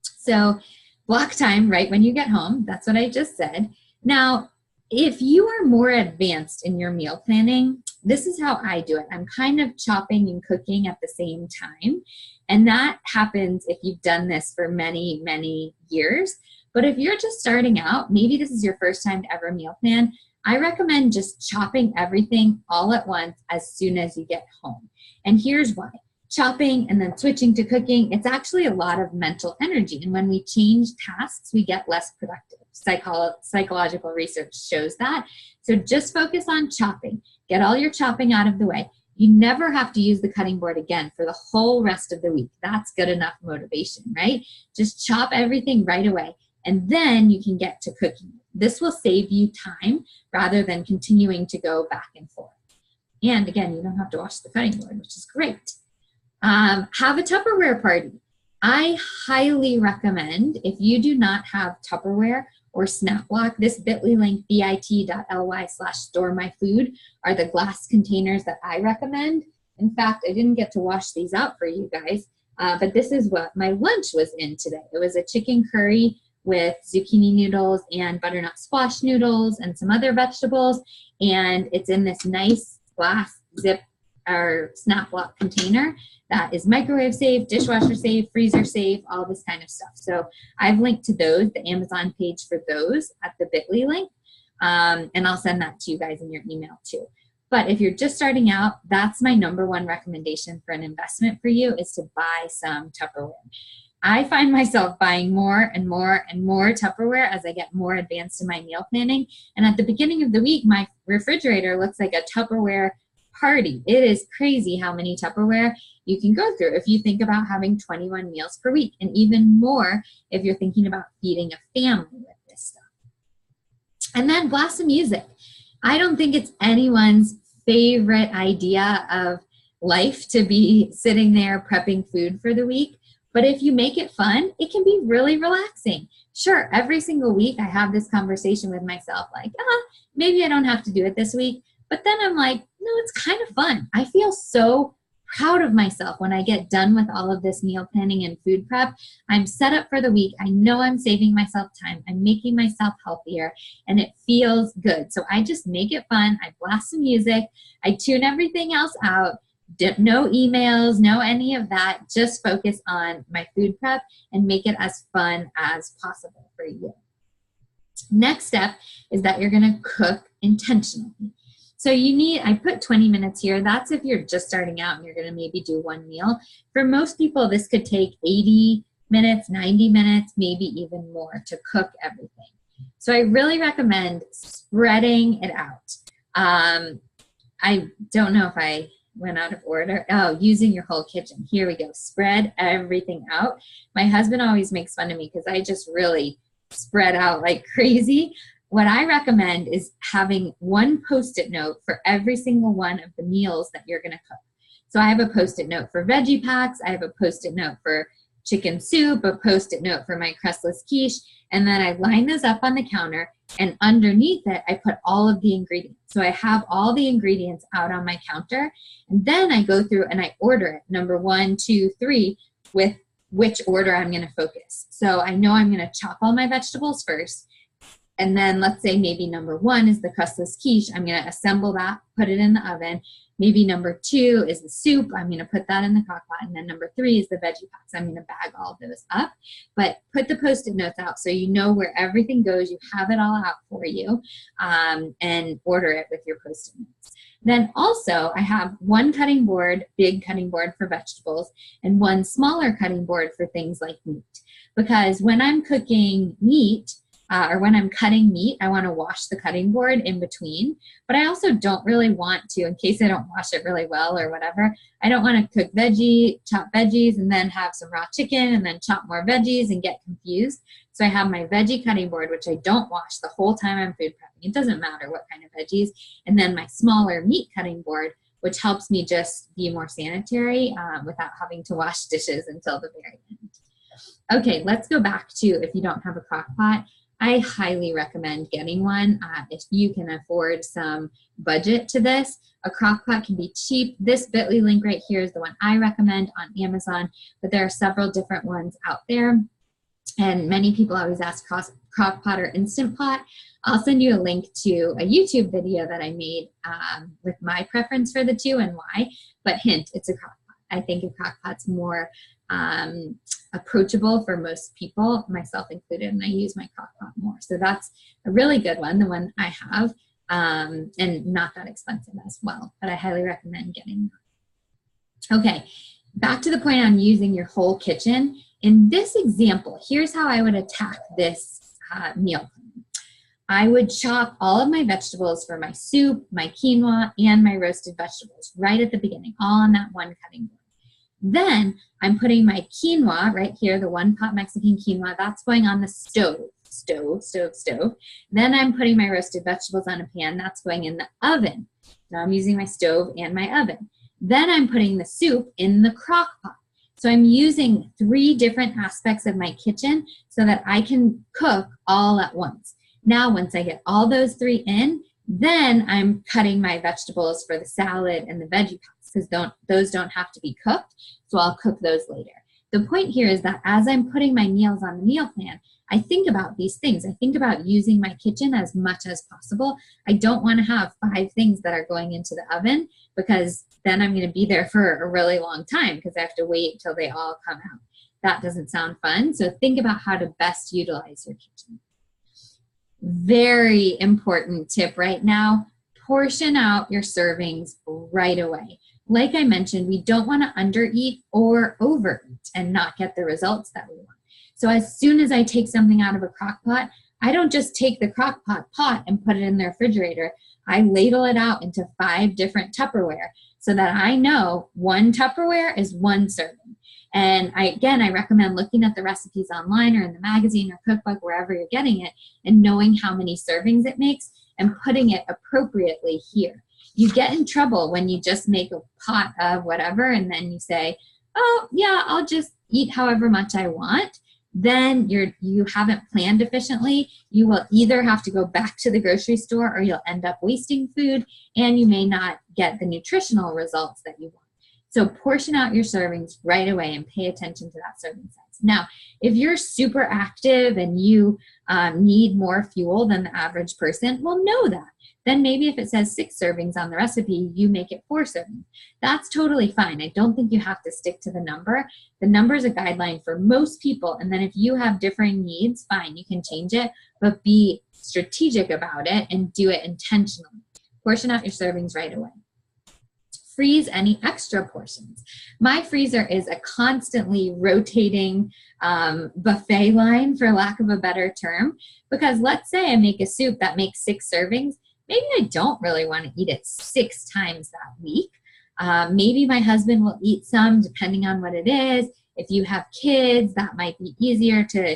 So block time right when you get home. That's what I just said. Now, if you are more advanced in your meal planning, this is how I do it. I'm kind of chopping and cooking at the same time. And that happens if you've done this for many, many years. But if you're just starting out, maybe this is your first time to ever meal plan, I recommend just chopping everything all at once as soon as you get home. And here's why. Chopping and then switching to cooking, it's actually a lot of mental energy. And when we change tasks, we get less productive. Psychological research shows that. So just focus on chopping. Get all your chopping out of the way. You never have to use the cutting board again for the whole rest of the week. That's good enough motivation, right? Just chop everything right away, and then you can get to cooking. This will save you time rather than continuing to go back and forth. And again, you don't have to wash the cutting board, which is great. Have a Tupperware party. I highly recommend, if you do not have Tupperware or SnapLock, this bit.ly link, bit.ly/storemyfood, are the glass containers that I recommend. In fact, I didn't get to wash these out for you guys, but this is what my lunch was in today. It was a chicken curry with zucchini noodles and butternut squash noodles and some other vegetables, and it's in this nice glass zip or SnapLock container that is microwave safe, dishwasher safe, freezer safe, all this kind of stuff. So I've linked to those, the Amazon page for those at the bit.ly link, and I'll send that to you guys in your email too. But if you're just starting out, that's my #1 recommendation for an investment for you, is to buy some Tupperware. I find myself buying more and more and more Tupperware as I get more advanced in my meal planning. And at the beginning of the week, my refrigerator looks like a Tupperware party. It is crazy how many Tupperware you can go through if you think about having 21 meals per week, and even more if you're thinking about feeding a family with this stuff. And then blast some music. I don't think it's anyone's favorite idea of life to be sitting there prepping food for the week. But if you make it fun, it can be really relaxing. Sure, every single week I have this conversation with myself like, maybe I don't have to do it this week. But then I'm like, no, it's kind of fun. I feel so proud of myself when I get done with all of this meal planning and food prep. I'm set up for the week. I know I'm saving myself time. I'm making myself healthier, and it feels good. So I just make it fun. I blast some music. I tune everything else out. No emails, no any of that. Just focus on my food prep and make it as fun as possible for you. Next step is that you're going to cook intentionally. So I put 20 minutes here. That's if you're just starting out and you're going to maybe do one meal. For most people, this could take 80 minutes, 90 minutes, maybe even more to cook everything. So I really recommend spreading it out. I don't know if I went out of order. Oh, using your whole kitchen. Here we go. Spread everything out. My husband always makes fun of me because I just really spread out like crazy. What I recommend is having one Post-it note for every single one of the meals that you're going to cook. So I have a Post-it note for veggie packs. I have a Post-it note for chicken soup, a Post-it note for my crustless quiche, and then I line those up on the counter, and underneath it, I put all of the ingredients. So I have all the ingredients out on my counter, and then I go through and I order it, number 1, 2, 3, with which order I'm going to focus. So I know I'm going to chop all my vegetables first. And then let's say maybe number 1 is the crustless quiche. I'm going to assemble that, put it in the oven. Maybe number 2 is the soup. I'm going to put that in the crock pot. And then number 3 is the veggie packs. I'm going to bag all of those up. But put the Post-it notes out so you know where everything goes. You have it all out for you, and order it with your Post-it notes. Then also I have one cutting board, big cutting board for vegetables, and one smaller cutting board for things like meat. Because when I'm cooking meat, or when I'm cutting meat, I want to wash the cutting board in between. But I also don't really want to, in case I don't wash it really well or whatever, I don't want to cook chop veggies, and then have some raw chicken, and then chop more veggies and get confused. So I have my veggie cutting board, which I don't wash the whole time I'm food prepping. It doesn't matter what kind of veggies. And then my smaller meat cutting board, which helps me just be more sanitary without having to wash dishes until the very end. Okay, let's go back to if you don't have a crock pot. I highly recommend getting one if you can afford some budget to this. A crock pot can be cheap. This bit.ly link right here is the one I recommend on Amazon, but there are several different ones out there. And many people always ask crock pot or instant pot. I'll send you a link to a YouTube video that I made with my preference for the two and why. But hint, it's a crock pot. I think a crock pot's more approachable for most people, myself included, and I use my crock pot more. So that's a really good one, the one I have, and not that expensive as well, but I highly recommend getting that. Okay, back to the point on using your whole kitchen. In this example, here's how I would attack this meal plan. I would chop all of my vegetables for my soup, my quinoa, and my roasted vegetables right at the beginning, all on that one cutting board. Then I'm putting my quinoa right here, the one pot Mexican quinoa, that's going on the stove. Then I'm putting my roasted vegetables on a pan, that's going in the oven. Now I'm using my stove and my oven. Then I'm putting the soup in the crock pot. So I'm using 3 different aspects of my kitchen so that I can cook all at once. Now, once I get all those 3 in, then I'm cutting my vegetables for the salad and the veggie pots because those don't have to be cooked, so I'll cook those later. The point here is that as I'm putting my meals on the meal plan, I think about these things. I think about using my kitchen as much as possible. I don't want to have 5 things that are going into the oven because then I'm going to be there for a really long time because I have to wait till they all come out. That doesn't sound fun. So think about how to best utilize your kitchen. Very important tip right now, portion out your servings right away. Like I mentioned, we don't want to undereat or overeat and not get the results that we want. So as soon as I take something out of a crock pot, I don't just take the crock pot and put it in the refrigerator. I ladle it out into 5 different Tupperware so that I know 1 Tupperware is 1 serving. And I recommend looking at the recipes online or in the magazine or cookbook, wherever you're getting it, and knowing how many servings it makes and putting it appropriately here. You get in trouble when you just make a pot of whatever and then you say, oh yeah, I'll just eat however much I want. Then you haven't planned efficiently. You will either have to go back to the grocery store or you'll end up wasting food and you may not get the nutritional results that you want. So portion out your servings right away and pay attention to that serving size. Now, if you're super active and you need more fuel than the average person, well, know that. Then maybe if it says 6 servings on the recipe, you make it 4 servings. That's totally fine. I don't think you have to stick to the number. The number is a guideline for most people. And then if you have differing needs, fine, you can change it, but be strategic about it and do it intentionally. Portion out your servings right away. Freeze any extra portions. My freezer is a constantly rotating buffet line, for lack of a better term, because let's say I make a soup that makes 6 servings. Maybe I don't really want to eat it 6 times that week. Maybe my husband will eat some depending on what it is. If you have kids, that might be easier to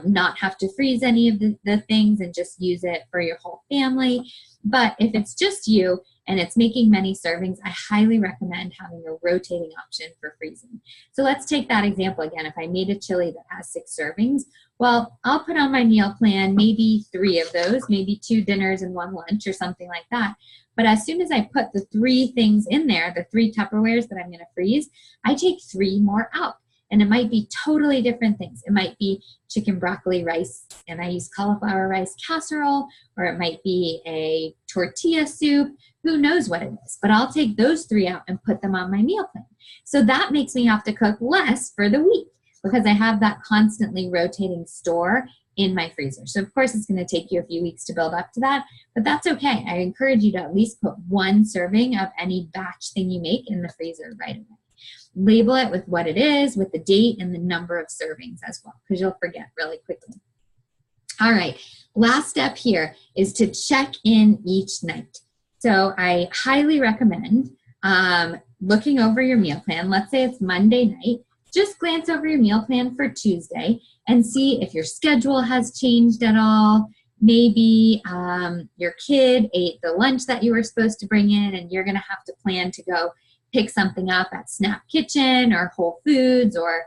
not have to freeze any of the things and just use it for your whole family. But if it's just you and it's making many servings, I highly recommend having a rotating option for freezing. So let's take that example again. If I made a chili that has 6 servings, well, I'll put on my meal plan maybe 3 of those, maybe 2 dinners and 1 lunch or something like that. But as soon as I put the 3 things in there, the 3 Tupperwares that I'm going to freeze, I take 3 more out. And it might be totally different things. It might be chicken broccoli rice, and I use cauliflower rice casserole, or it might be a tortilla soup. Who knows what it is? But I'll take those 3 out and put them on my meal plan. So that makes me have to cook less for the week because I have that constantly rotating store in my freezer. So of course it's going to take you a few weeks to build up to that, but that's okay. I encourage you to at least put 1 serving of any batch thing you make in the freezer right away. Label it with what it is, with the date and the number of servings as well, because you'll forget really quickly. All right, last step here is to check in each night. So I highly recommend looking over your meal plan. Let's say it's Monday night. Just glance over your meal plan for Tuesday and see if your schedule has changed at all. Maybe your kid ate the lunch that you were supposed to bring in, and you're going to have to plan to go pick something up at Snap Kitchen or Whole Foods or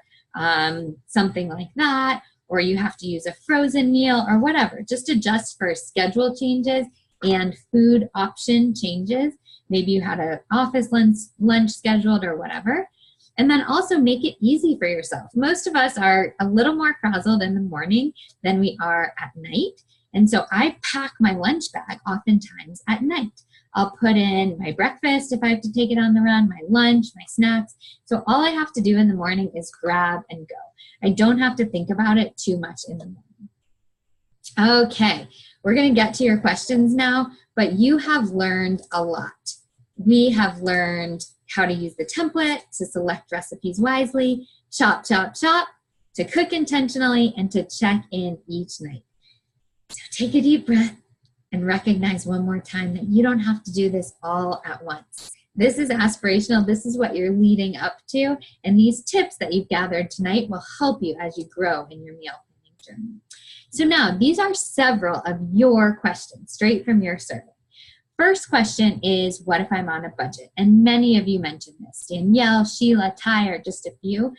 something like that, or you have to use a frozen meal or whatever. Just adjust for schedule changes and food option changes. Maybe you had an office lunch scheduled or whatever. And then also make it easy for yourself. Most of us are a little more frazzled in the morning than we are at night. And so I pack my lunch bag oftentimes at night. I'll put in my breakfast if I have to take it on the run, my lunch, my snacks. So all I have to do in the morning is grab and go. I don't have to think about it too much in the morning. Okay, we're going to get to your questions now, but you have learned a lot. We have learned how to use the template, to select recipes wisely, chop, to cook intentionally, and to check in each night. So take a deep breath and recognize one more time that you don't have to do this all at once. This is aspirational. This is what you're leading up to. And these tips that you've gathered tonight will help you as you grow in your meal planning journey. So now, these are several of your questions straight from your survey. First question is, what if I'm on a budget? And many of you mentioned this. Danielle, Sheila, Ty are just a few.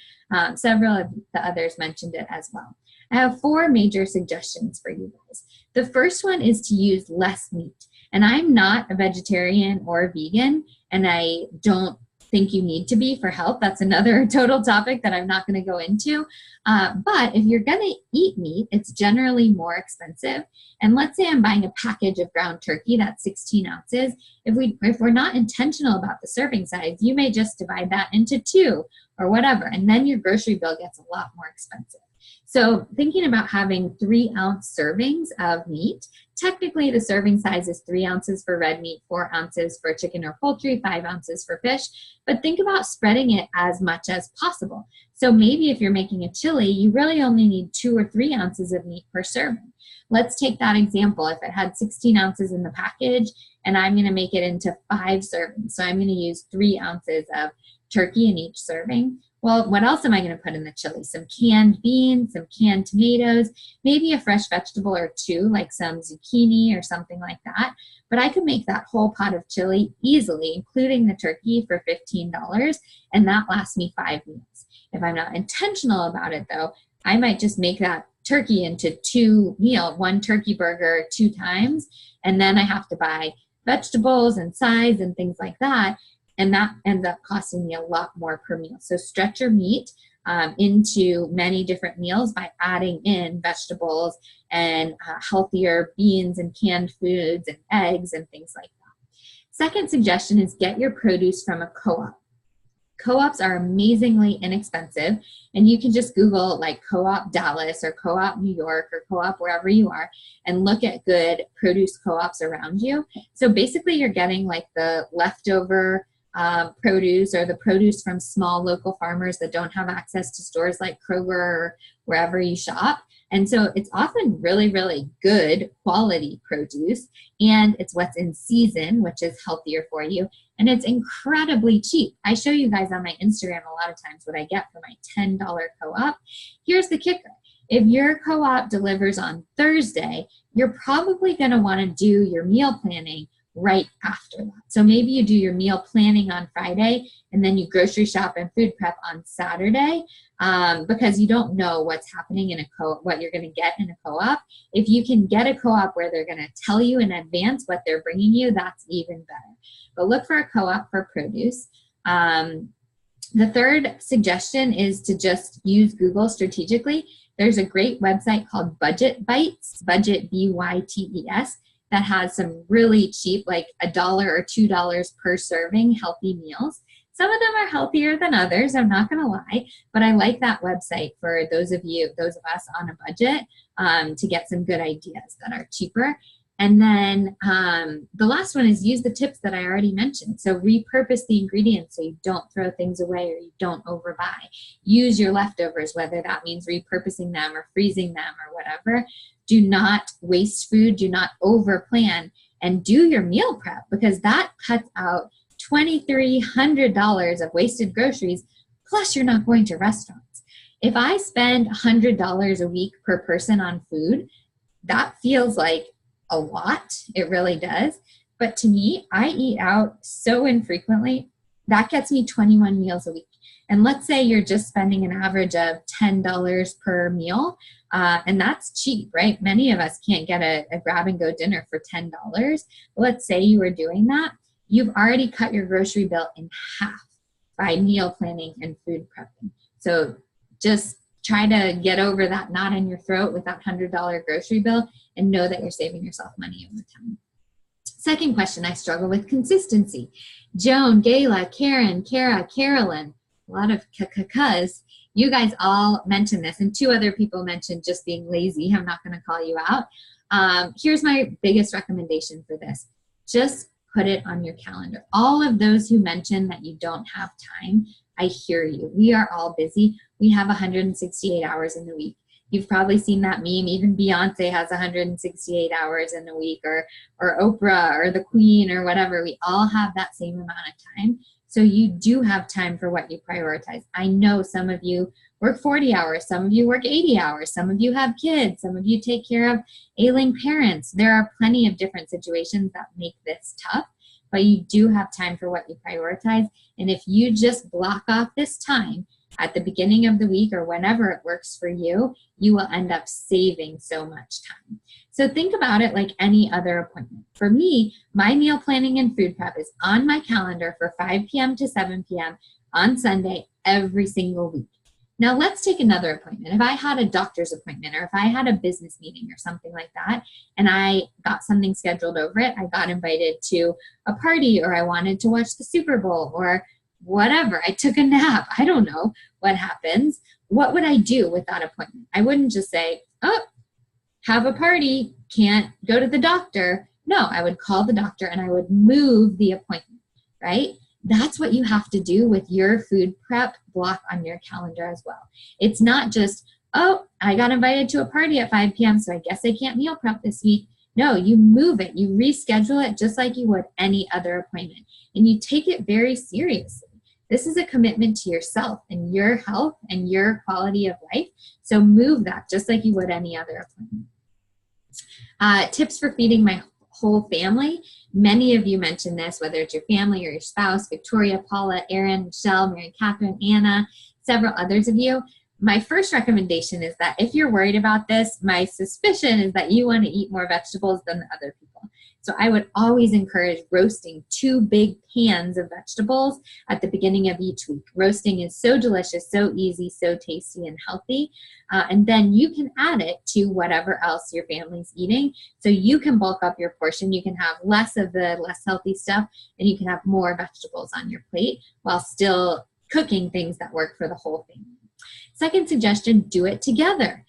Several of the others mentioned it as well. I have 4 major suggestions for you guys. The first one is to use less meat. And I'm not a vegetarian or a vegan, and I don't think you need to be for health. That's another total topic that I'm not going to go into. But if you're going to eat meat, it's generally more expensive. And let's say I'm buying a package of ground turkey that's 16 ounces. If we're not intentional about the serving size, you may just divide that into 2 or whatever, and then your grocery bill gets a lot more expensive. So thinking about having 3-ounce servings of meat, technically the serving size is 3 ounces for red meat, 4 ounces for chicken or poultry, 5 ounces for fish, but think about spreading it as much as possible. So maybe if you're making a chili, you really only need 2 or 3 ounces of meat per serving. Let's take that example. If it had 16 ounces in the package and I'm going to make it into 5 servings, so I'm going to use 3 ounces of turkey in each serving. Well, what else am I going to put in the chili? Some canned beans, some canned tomatoes, maybe a fresh vegetable or 2, like some zucchini or something like that. But I could make that whole pot of chili easily, including the turkey, for $15, and that lasts me 5 meals. If I'm not intentional about it, though, I might just make that turkey into 2 meals, 1 turkey burger 2 times, and then I have to buy vegetables and sides and things like that. And that ends up costing me a lot more per meal. So stretch your meat into many different meals by adding in vegetables and healthier beans and canned foods and eggs and things like that. Second suggestion is get your produce from a co-op. Co-ops are amazingly inexpensive, and you can just Google like Co-op Dallas or Co-op New York or Co-op wherever you are and look at good produce co-ops around you. So basically you're getting like the leftover produce or the produce from small local farmers that don't have access to stores like Kroger or wherever you shop. And so it's often really, really good quality produce, and it's what's in season, which is healthier for you. And it's incredibly cheap. I show you guys on my Instagram a lot of times what I get for my $10 co-op. Here's the kicker. If your co-op delivers on Thursday, you're probably going to want to do your meal planning right after that. So maybe you do your meal planning on Friday and then you grocery shop and food prep on Saturday because you don't know what's happening in a co-op, what you're going to get in a co-op. If you can get a co-op where they're going to tell you in advance what they're bringing you, that's even better. But look for a co-op for produce. The third suggestion is to just use Google strategically. There's a great website called Budget Bites, Budget B-Y-T-E-S, that has some really cheap, like $1 or $2 per serving healthy meals. Some of them are healthier than others, I'm not going to lie, but I like that website for those of us on a budget to get some good ideas that are cheaper. And then the last one is use the tips that I already mentioned. So repurpose the ingredients so you don't throw things away or you don't overbuy. Use your leftovers, whether that means repurposing them or freezing them or whatever. Do not waste food, do not overplan, and do your meal prep because that cuts out $2,300 of wasted groceries, plus you're not going to restaurants. If I spend $100 a week per person on food, that feels like a lot. It really does. But to me, I eat out so infrequently. That gets me 21 meals a week. And let's say you're just spending an average of $10 per meal. And that's cheap, right? Many of us can't get a grab and go dinner for $10. Let's say you were doing that. You've already cut your grocery bill in half by meal planning and food prepping. So just try to get over that knot in your throat with that $100 grocery bill and know that you're saving yourself money over time. Second question, I struggle with consistency. Joan, Gayla, Karen, Kara, Carolyn, a lot of cuz. You guys all mentioned this, and 2 other people mentioned just being lazy. I'm not going to call you out. Here's my biggest recommendation for this. Just put it on your calendar. All of those who mentioned that you don't have time, I hear you. We are all busy. We have 168 hours in the week. You've probably seen that meme. Even Beyonce has 168 hours in a week, or Oprah or the Queen or whatever. We all have that same amount of time. So you do have time for what you prioritize. I know some of you work 40 hours. Some of you work 80 hours. Some of you have kids. Some of you take care of ailing parents. There are plenty of different situations that make this tough, but you do have time for what you prioritize. And if you just block off this time at the beginning of the week or whenever it works for you, you will end up saving so much time. So think about it like any other appointment. For me, my meal planning and food prep is on my calendar for 5 p.m. to 7 p.m. on Sunday every single week. Now let's take another appointment. If I had a doctor's appointment, or if I had a business meeting or something like that, and I got something scheduled over it, I got invited to a party, or I wanted to watch the Super Bowl, or whatever, I took a nap, I don't know what happens. What would I do with that appointment? I wouldn't just say, oh, have a party, can't go to the doctor. No, I would call the doctor and I would move the appointment, right? That's what you have to do with your food prep block on your calendar as well. It's not just, oh, I got invited to a party at 5 p.m., so I guess I can't meal prep this week. No, you move it, you reschedule it just like you would any other appointment, and you take it very seriously. This is a commitment to yourself and your health and your quality of life, so move that just like you would any other appointment. Tips for feeding my whole family. Many of you mentioned this, whether it's your family or your spouse, Victoria, Paula, Erin, Michelle, Mary Catherine, Anna, several others of you. My first recommendation is that if you're worried about this, my suspicion is that you want to eat more vegetables than the other people. So I would always encourage roasting 2 big pans of vegetables at the beginning of each week. Roasting is so delicious, so easy, so tasty and healthy. And then you can add it to whatever else your family's eating. So you can bulk up your portion. You can have less of the less healthy stuff, and you can have more vegetables on your plate while still cooking things that work for the whole family. Second suggestion, do it together.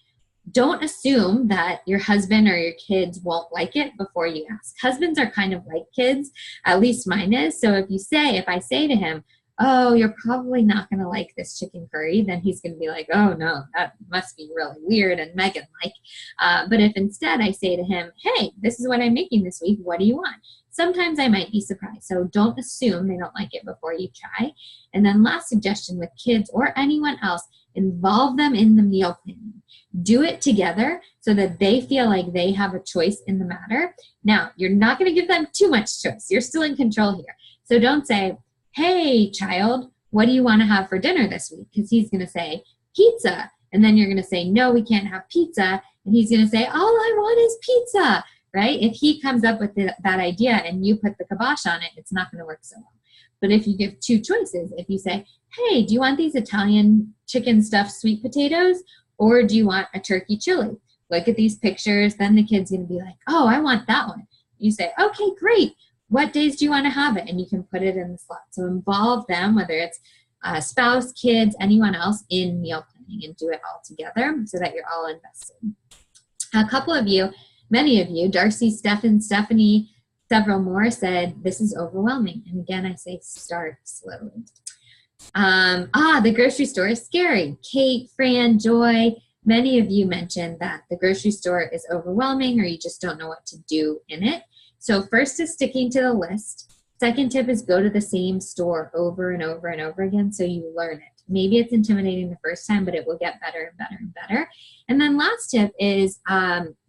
Don't assume that your husband or your kids won't like it before you ask. Husbands are kind of like kids, at least mine is. So if I say to him, oh, you're probably not going to like this chicken curry, then he's going to be like, oh no, that must be really weird and Megan like. But if instead I say to him, hey, this is what I'm making this week, what do you want? Sometimes I might be surprised. So don't assume they don't like it before you try. And then last suggestion with kids or anyone else, involve them in the meal planning. Do it together so that they feel like they have a choice in the matter. Now, you're not going to give them too much choice. You're still in control here. So don't say, hey, child, what do you want to have for dinner this week? Because he's going to say, pizza. And then you're going to say, no, we can't have pizza. And he's going to say, all I want is pizza, right? If he comes up with that idea and you put the kibosh on it, it's not going to work so well. But if you give 2 choices, if you say, hey, do you want these Italian chicken stuffed sweet potatoes, or do you want a turkey chili? Look at these pictures. Then the kid's going to be like, oh, I want that one. You say, okay, great. What days do you want to have it? And you can put it in the slot. So involve them, whether it's a spouse, kids, anyone else, in meal planning, and do it all together so that you're all invested. A couple of you, many of you, Darcy, Stephanie, several more said, this is overwhelming. And again, I say start slowly. The grocery store is scary. Kate, Fran, Joy, many of you mentioned that the grocery store is overwhelming or you just don't know what to do in it. So first is sticking to the list. Second tip is go to the same store over and over and over again so you learn it. Maybe it's intimidating the first time, but it will get better and better and better. And then last tip is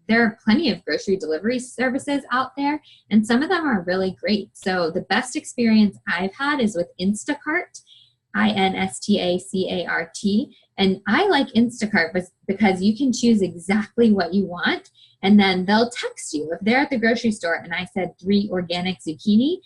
there are plenty of grocery delivery services out there, and some of them are really great. So the best experience I've had is with Instacart, Instacart. And I like Instacart because you can choose exactly what you want, and then they'll text you. If they're at the grocery store and I said 3 organic zucchini,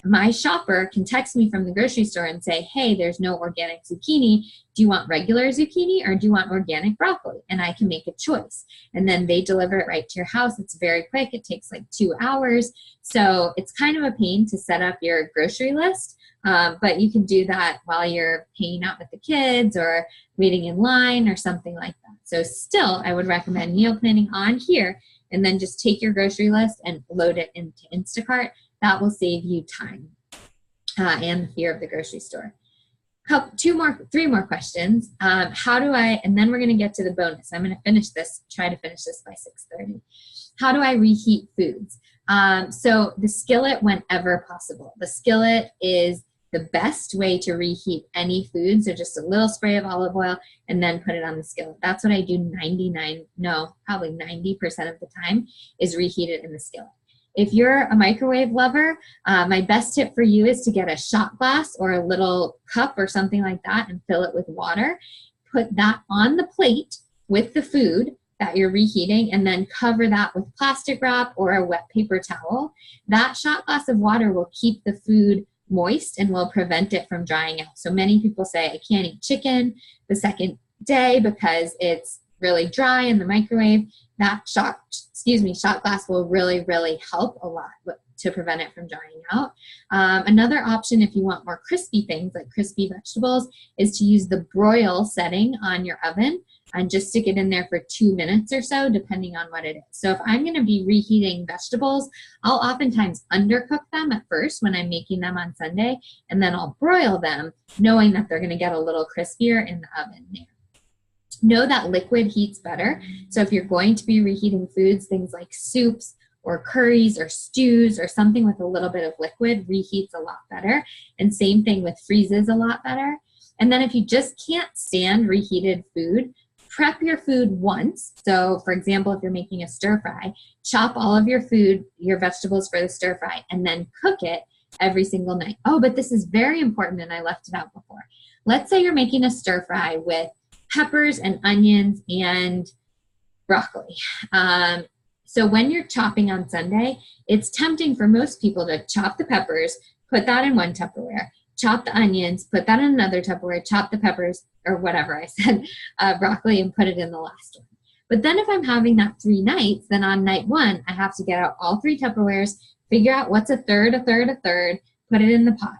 my shopper can text me from the grocery store and say, hey, there's no organic zucchini. Do you want regular zucchini or do you want organic broccoli? And I can make a choice. And then they deliver it right to your house. It's very quick. It takes like 2 hours. So it's kind of a pain to set up your grocery list. But you can do that while you're hanging out with the kids or waiting in line or something like that. So still, I would recommend meal planning on here, and then just take your grocery list and load it into Instacart. That will save you time and the fear of the grocery store. 3 more questions. How do I, and then we're going to get to the bonus. I'm going to try to finish this by 6:30. How do I reheat foods? So the skillet whenever possible. The skillet is the best way to reheat any food. So just a little spray of olive oil and then put it on the skillet. That's what I do probably 90% of the time, is reheat it in the skillet. If you're a microwave lover, my best tip for you is to get a shot glass or a little cup or something like that and fill it with water. Put that on the plate with the food that you're reheating, and then cover that with plastic wrap or a wet paper towel. That shot glass of water will keep the food moist and will prevent it from drying out. So many people say, I can't eat chicken the second day because it's really dry in the microwave. That shot glass will really, really help a lot to prevent it from drying out. Another option, if you want more crispy things like crispy vegetables, is to use the broil setting on your oven and just stick it in there for 2 minutes or so, depending on what it is. So if I'm going to be reheating vegetables, I'll oftentimes undercook them at first when I'm making them on Sunday, and then I'll broil them, knowing that they're going to get a little crispier in the oven there. Know that liquid heats better. So if you're going to be reheating foods, things like soups or curries or stews or something with a little bit of liquid, reheats a lot better. And same thing with freezes a lot better. And then if you just can't stand reheated food, prep your food once. So for example, if you're making a stir fry, chop all of your food, your vegetables for the stir fry, and then cook it every single night. Oh, but this is very important, and I left it out before. Let's say you're making a stir fry with peppers and onions and broccoli. So when you're chopping on Sunday, it's tempting for most people to chop the peppers, put that in one Tupperware, chop the onions, put that in another Tupperware, chop the peppers, or whatever I said, broccoli, and put it in the last one. But then if I'm having that 3 nights, then on night 1, I have to get out all 3 Tupperwares, figure out what's a third, put it in the pot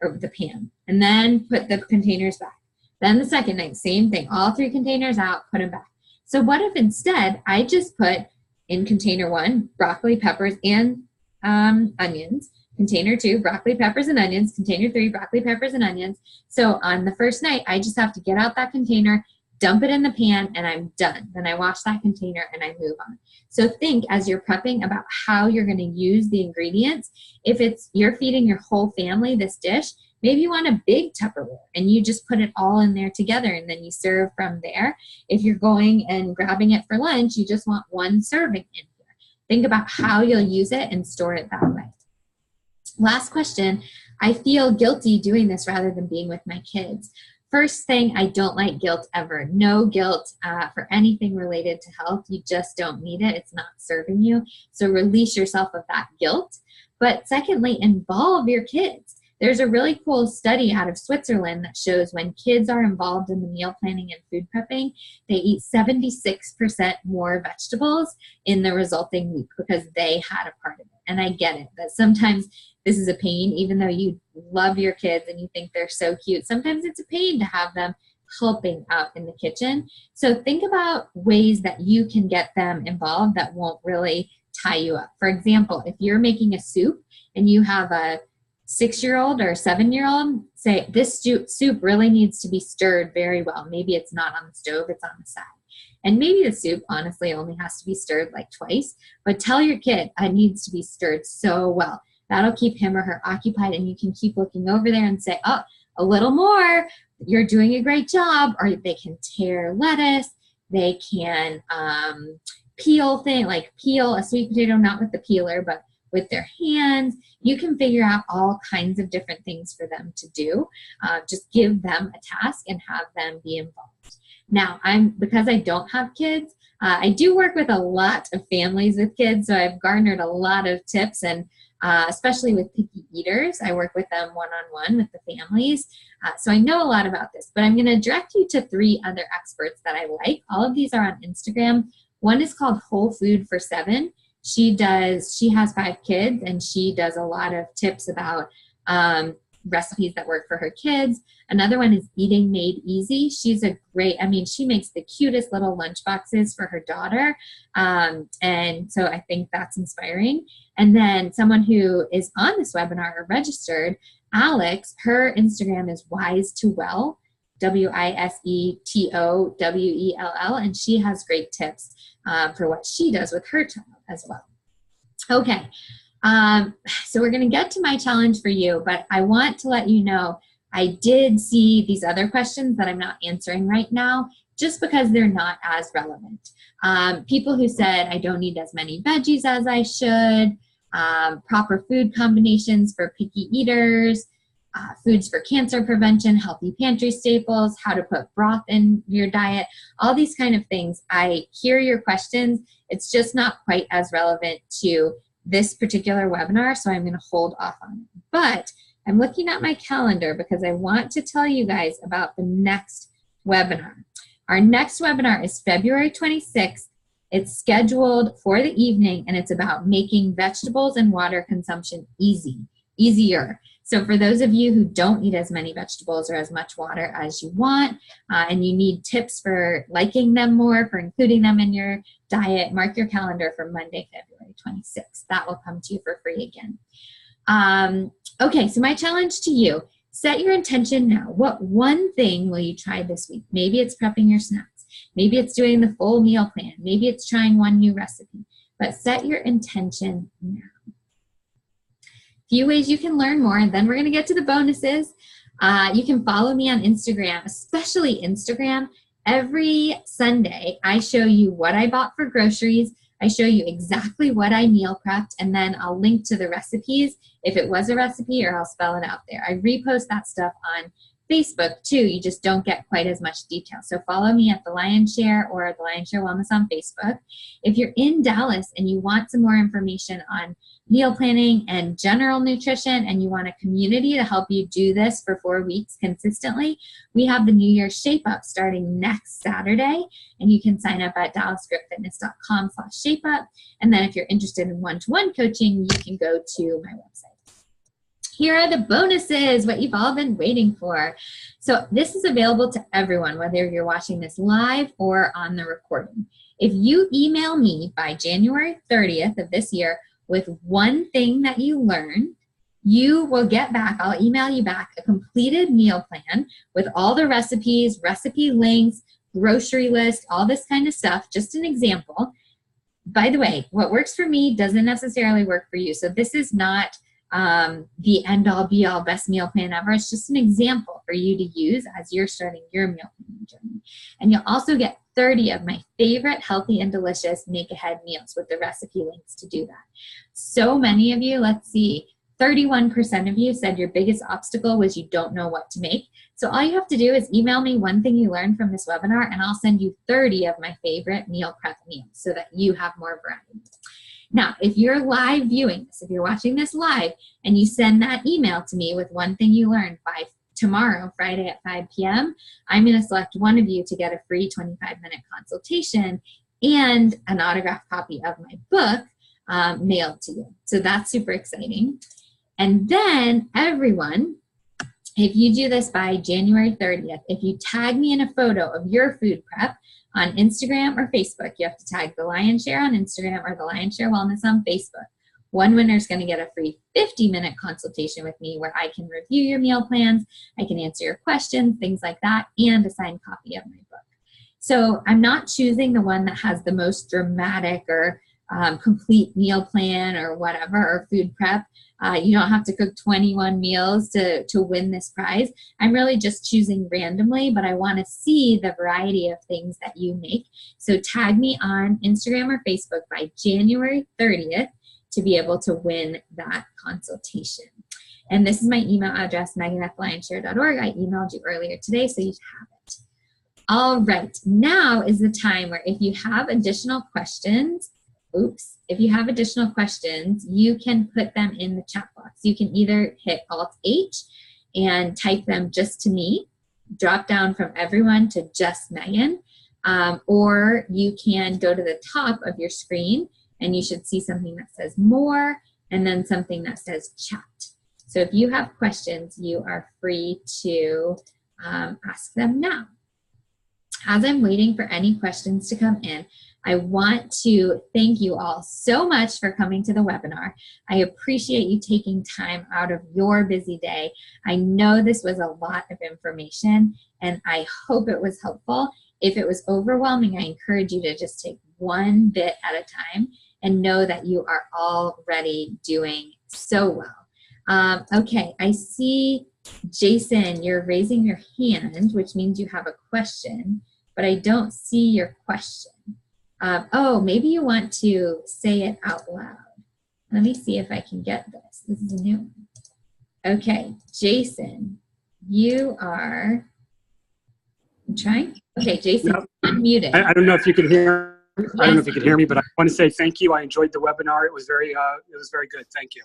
or the pan, and then put the containers back. Then the second night, same thing, all 3 containers out, put them back. So what if instead I just put in container 1, broccoli, peppers, and onions, container 2, broccoli, peppers, and onions, container 3, broccoli, peppers, and onions. So on the first night, I just have to get out that container, dump it in the pan, and I'm done. Then I wash that container and I move on. So think as you're prepping about how you're going to use the ingredients. If you're feeding your whole family this dish, maybe you want a big Tupperware and you just put it all in there together and then you serve from there. If you're going and grabbing it for lunch, you just want 1 serving in here. Think about how you'll use it and store it that way. Last question. I feel guilty doing this rather than being with my kids. First thing, I don't like guilt ever. No guilt for anything related to health. You just don't need it. It's not serving you. So release yourself of that guilt. But secondly, involve your kids. There's a really cool study out of Switzerland that shows when kids are involved in the meal planning and food prepping, they eat 76% more vegetables in the resulting week because they had a part of it. And I get it that sometimes this is a pain, even though you love your kids and you think they're so cute. Sometimes it's a pain to have them helping out in the kitchen. So think about ways that you can get them involved that won't really tie you up. For example, if you're making a soup and you have a 6-year-old or 7-year-old, say this soup really needs to be stirred very well. Maybe it's not on the stove, it's on the side. And maybe the soup honestly only has to be stirred like twice, but tell your kid it needs to be stirred so well. That'll keep him or her occupied, and you can keep looking over there and say, oh, a little more, you're doing a great job. Or they can tear lettuce, they can peel thing, like peel a sweet potato, not with the peeler, but with their hands. You can figure out all kinds of different things for them to do. Just give them a task and have them be involved. Now, because I don't have kids, I do work with a lot of families with kids, so I've garnered a lot of tips, and especially with picky eaters, I work with them one-on-one with the families. So I know a lot about this, but I'm going to direct you to 3 other experts that I like. All of these are on Instagram. One is called Whole Food for 7. She has 5 kids, and she does a lot of tips about recipes that work for her kids. Another one is Eating Made Easy. She's a great, she makes the cutest little lunch boxes for her daughter. And so I think that's inspiring. And then someone who is on this webinar or registered, Alex, her Instagram is Wise to Well, WISETOWELL, and she has great tips for what she does with her child as well. Okay, so we're going to get to my challenge for you, but I want to let you know I did see these other questions that I'm not answering right now just because they're not as relevant. People who said I don't need as many veggies as I should, proper food combinations for picky eaters, foods for cancer prevention, healthy pantry staples, how to put broth in your diet, all these kind of things. I hear your questions. It's just not quite as relevant to this particular webinar, so I'm going to hold off on it. But I'm looking at my calendar because I want to tell you guys about the next webinar. Our next webinar is February 26th. It's scheduled for the evening, and it's about making vegetables and water consumption easier. So for those of you who don't eat as many vegetables or as much water as you want, and you need tips for liking them more, for including them in your diet, mark your calendar for Monday, February 26th. That will come to you for free again. Okay, so my challenge to you, set your intention now. What one thing will you try this week? Maybe it's prepping your snacks. Maybe it's doing the full meal plan. Maybe it's trying one new recipe. But set your intention now. Few ways you can learn more, and then we're going to get to the bonuses. You can follow me on Instagram, especially Instagram. Every Sunday, I show you what I bought for groceries. I show you exactly what I meal prepped, and then I'll link to the recipes if it was a recipe, or I'll spell it out there. I repost that stuff on Facebook too. You just don't get quite as much detail. So follow me at the Lyons Share or the Lyons Share Wellness on Facebook. If you're in Dallas and you want some more information on meal planning and general nutrition, and you want a community to help you do this for 4 weeks consistently, we have the New Year's Shape Up starting next Saturday, and you can sign up at dallasgritfitness.com/shapeup. And then if you're interested in one-to-one coaching, you can go to my website. Here are the bonuses, what you've all been waiting for. So this is available to everyone, whether you're watching this live or on the recording. If you email me by January 30th of this year with one thing that you learned, you will get back, I'll email you back a completed meal plan with all the recipes, recipe links, grocery list, all this kind of stuff, just an example. By the way, what works for me doesn't necessarily work for you. So this is not the end-all be-all best meal plan ever. It's just an example for you to use as you're starting your meal planning journey. And you'll also get 30 of my favorite healthy and delicious make-ahead meals with the recipe links to do that. So many of you, let's see, 31% of you said your biggest obstacle was you don't know what to make. So all you have to do is email me one thing you learned from this webinar, and I'll send you 30 of my favorite meal prep meals so that you have more variety. Now, if you're live viewing this, if you're watching this live, and you send that email to me with one thing you learned by tomorrow, Friday at 5 p.m., I'm going to select one of you to get a free 25-minute consultation and an autographed copy of my book mailed to you. So that's super exciting. And then everyone, if you do this by January 30th, if you tag me in a photo of your food prep on Instagram or Facebook, you have to tag the Lyons Share on Instagram or the Lyons Share Wellness on Facebook. One winner is going to get a free 50-minute consultation with me where I can review your meal plans, I can answer your questions, things like that, and a signed copy of my book. So I'm not choosing the one that has the most dramatic or complete meal plan or whatever, or food prep. You don't have to cook 21 meals to win this prize. I'm really just choosing randomly, but I want to see the variety of things that you make. So tag me on Instagram or Facebook by January 30th to be able to win that consultation. And this is my email address, megan@lyonsshare.org. I emailed you earlier today, so you have it. All right, now is the time where if you have additional questions, you can put them in the chat box. You can either hit Alt-H and type them just to me, drop down from everyone to just Megan, or you can go to the top of your screen and you should see something that says more and then something that says chat. So if you have questions, you are free to ask them now. As I'm waiting for any questions to come in, I want to thank you all so much for coming to the webinar. I appreciate you taking time out of your busy day. I know this was a lot of information, and I hope it was helpful. If it was overwhelming, I encourage you to just take one bit at a time and know that you are already doing so well. Okay, I see, Jason, you're raising your hand, which means you have a question, but I don't see your question. Oh, maybe you want to say it out loud. Let me see if I can get this. This is a new one. Okay, Jason, you are, I'm trying. Okay, Jason, Yep. unmuted. I don't know if you can hear. Yes. I don't know if you can hear me, but I want to say thank you. I enjoyed the webinar. It was very good. Thank you.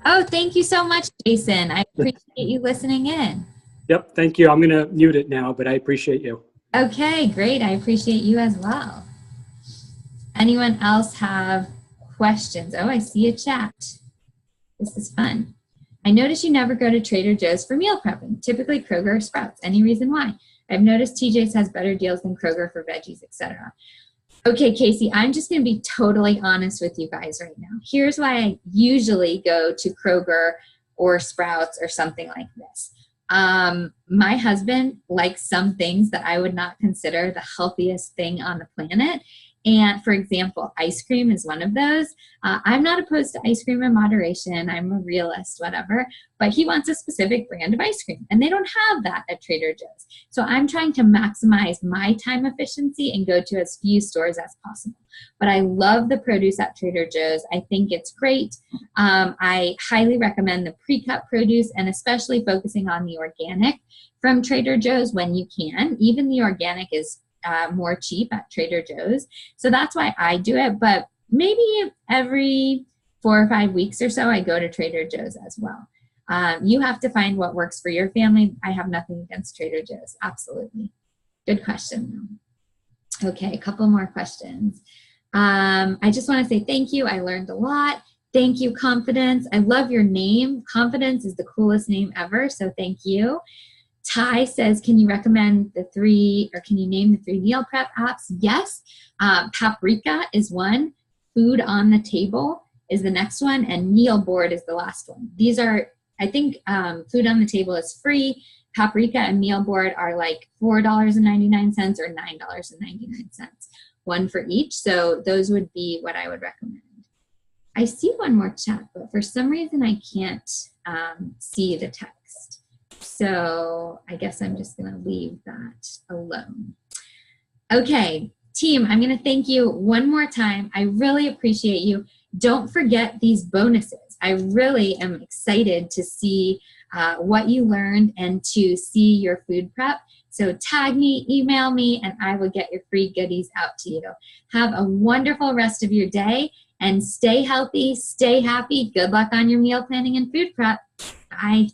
Oh, thank you so much, Jason. I appreciate you listening in. Yep, thank you. I'm going to mute it now, but I appreciate you. Okay, great. I appreciate you as well. Anyone else have questions? Oh, I see a chat. This is fun. I noticed you never go to Trader Joe's for meal prepping, typically Kroger or Sprouts. Any reason why? I've noticed TJ's has better deals than Kroger for veggies, etc. Okay, Casey, I'm just going to be totally honest with you guys right now. Here's why I usually go to Kroger or Sprouts or something like this. My husband likes some things that I would not consider the healthiest thing on the planet. And for example, ice cream is one of those. I'm not opposed to ice cream in moderation. I'm a realist, whatever. But he wants a specific brand of ice cream, and they don't have that at Trader Joe's. So I'm trying to maximize my time efficiency and go to as few stores as possible. But I love the produce at Trader Joe's. I think it's great. I highly recommend the pre-cut produce, and especially focusing on the organic from Trader Joe's when you can. Even the organic is more cheap at Trader Joe's. So that's why I do it. But maybe every 4 or 5 weeks or so, I go to Trader Joe's as well. You have to find what works for your family. I have nothing against Trader Joe's. Absolutely. Good question, though. Okay, a couple more questions. I just want to say thank you. I learned a lot. Thank you, Confidence. I love your name. Confidence is the coolest name ever, so thank you. Ty says, can you recommend the 3, or can you name the 3 meal prep apps? Yes. Paprika is one. Food on the Table is the next one. And Meal Board is the last one. These are, I think Food on the Table is free. Paprika and Meal Board are like $4.99 or $9.99. One for each. So those would be what I would recommend. I see one more chat, but for some reason I can't see the text. So I guess I'm just going to leave that alone. Okay, team, I'm going to thank you one more time. I really appreciate you. Don't forget these bonuses. I really am excited to see what you learned and to see your food prep. So tag me, email me, and I will get your free goodies out to you. Have a wonderful rest of your day and stay healthy, stay happy. Good luck on your meal planning and food prep. Bye.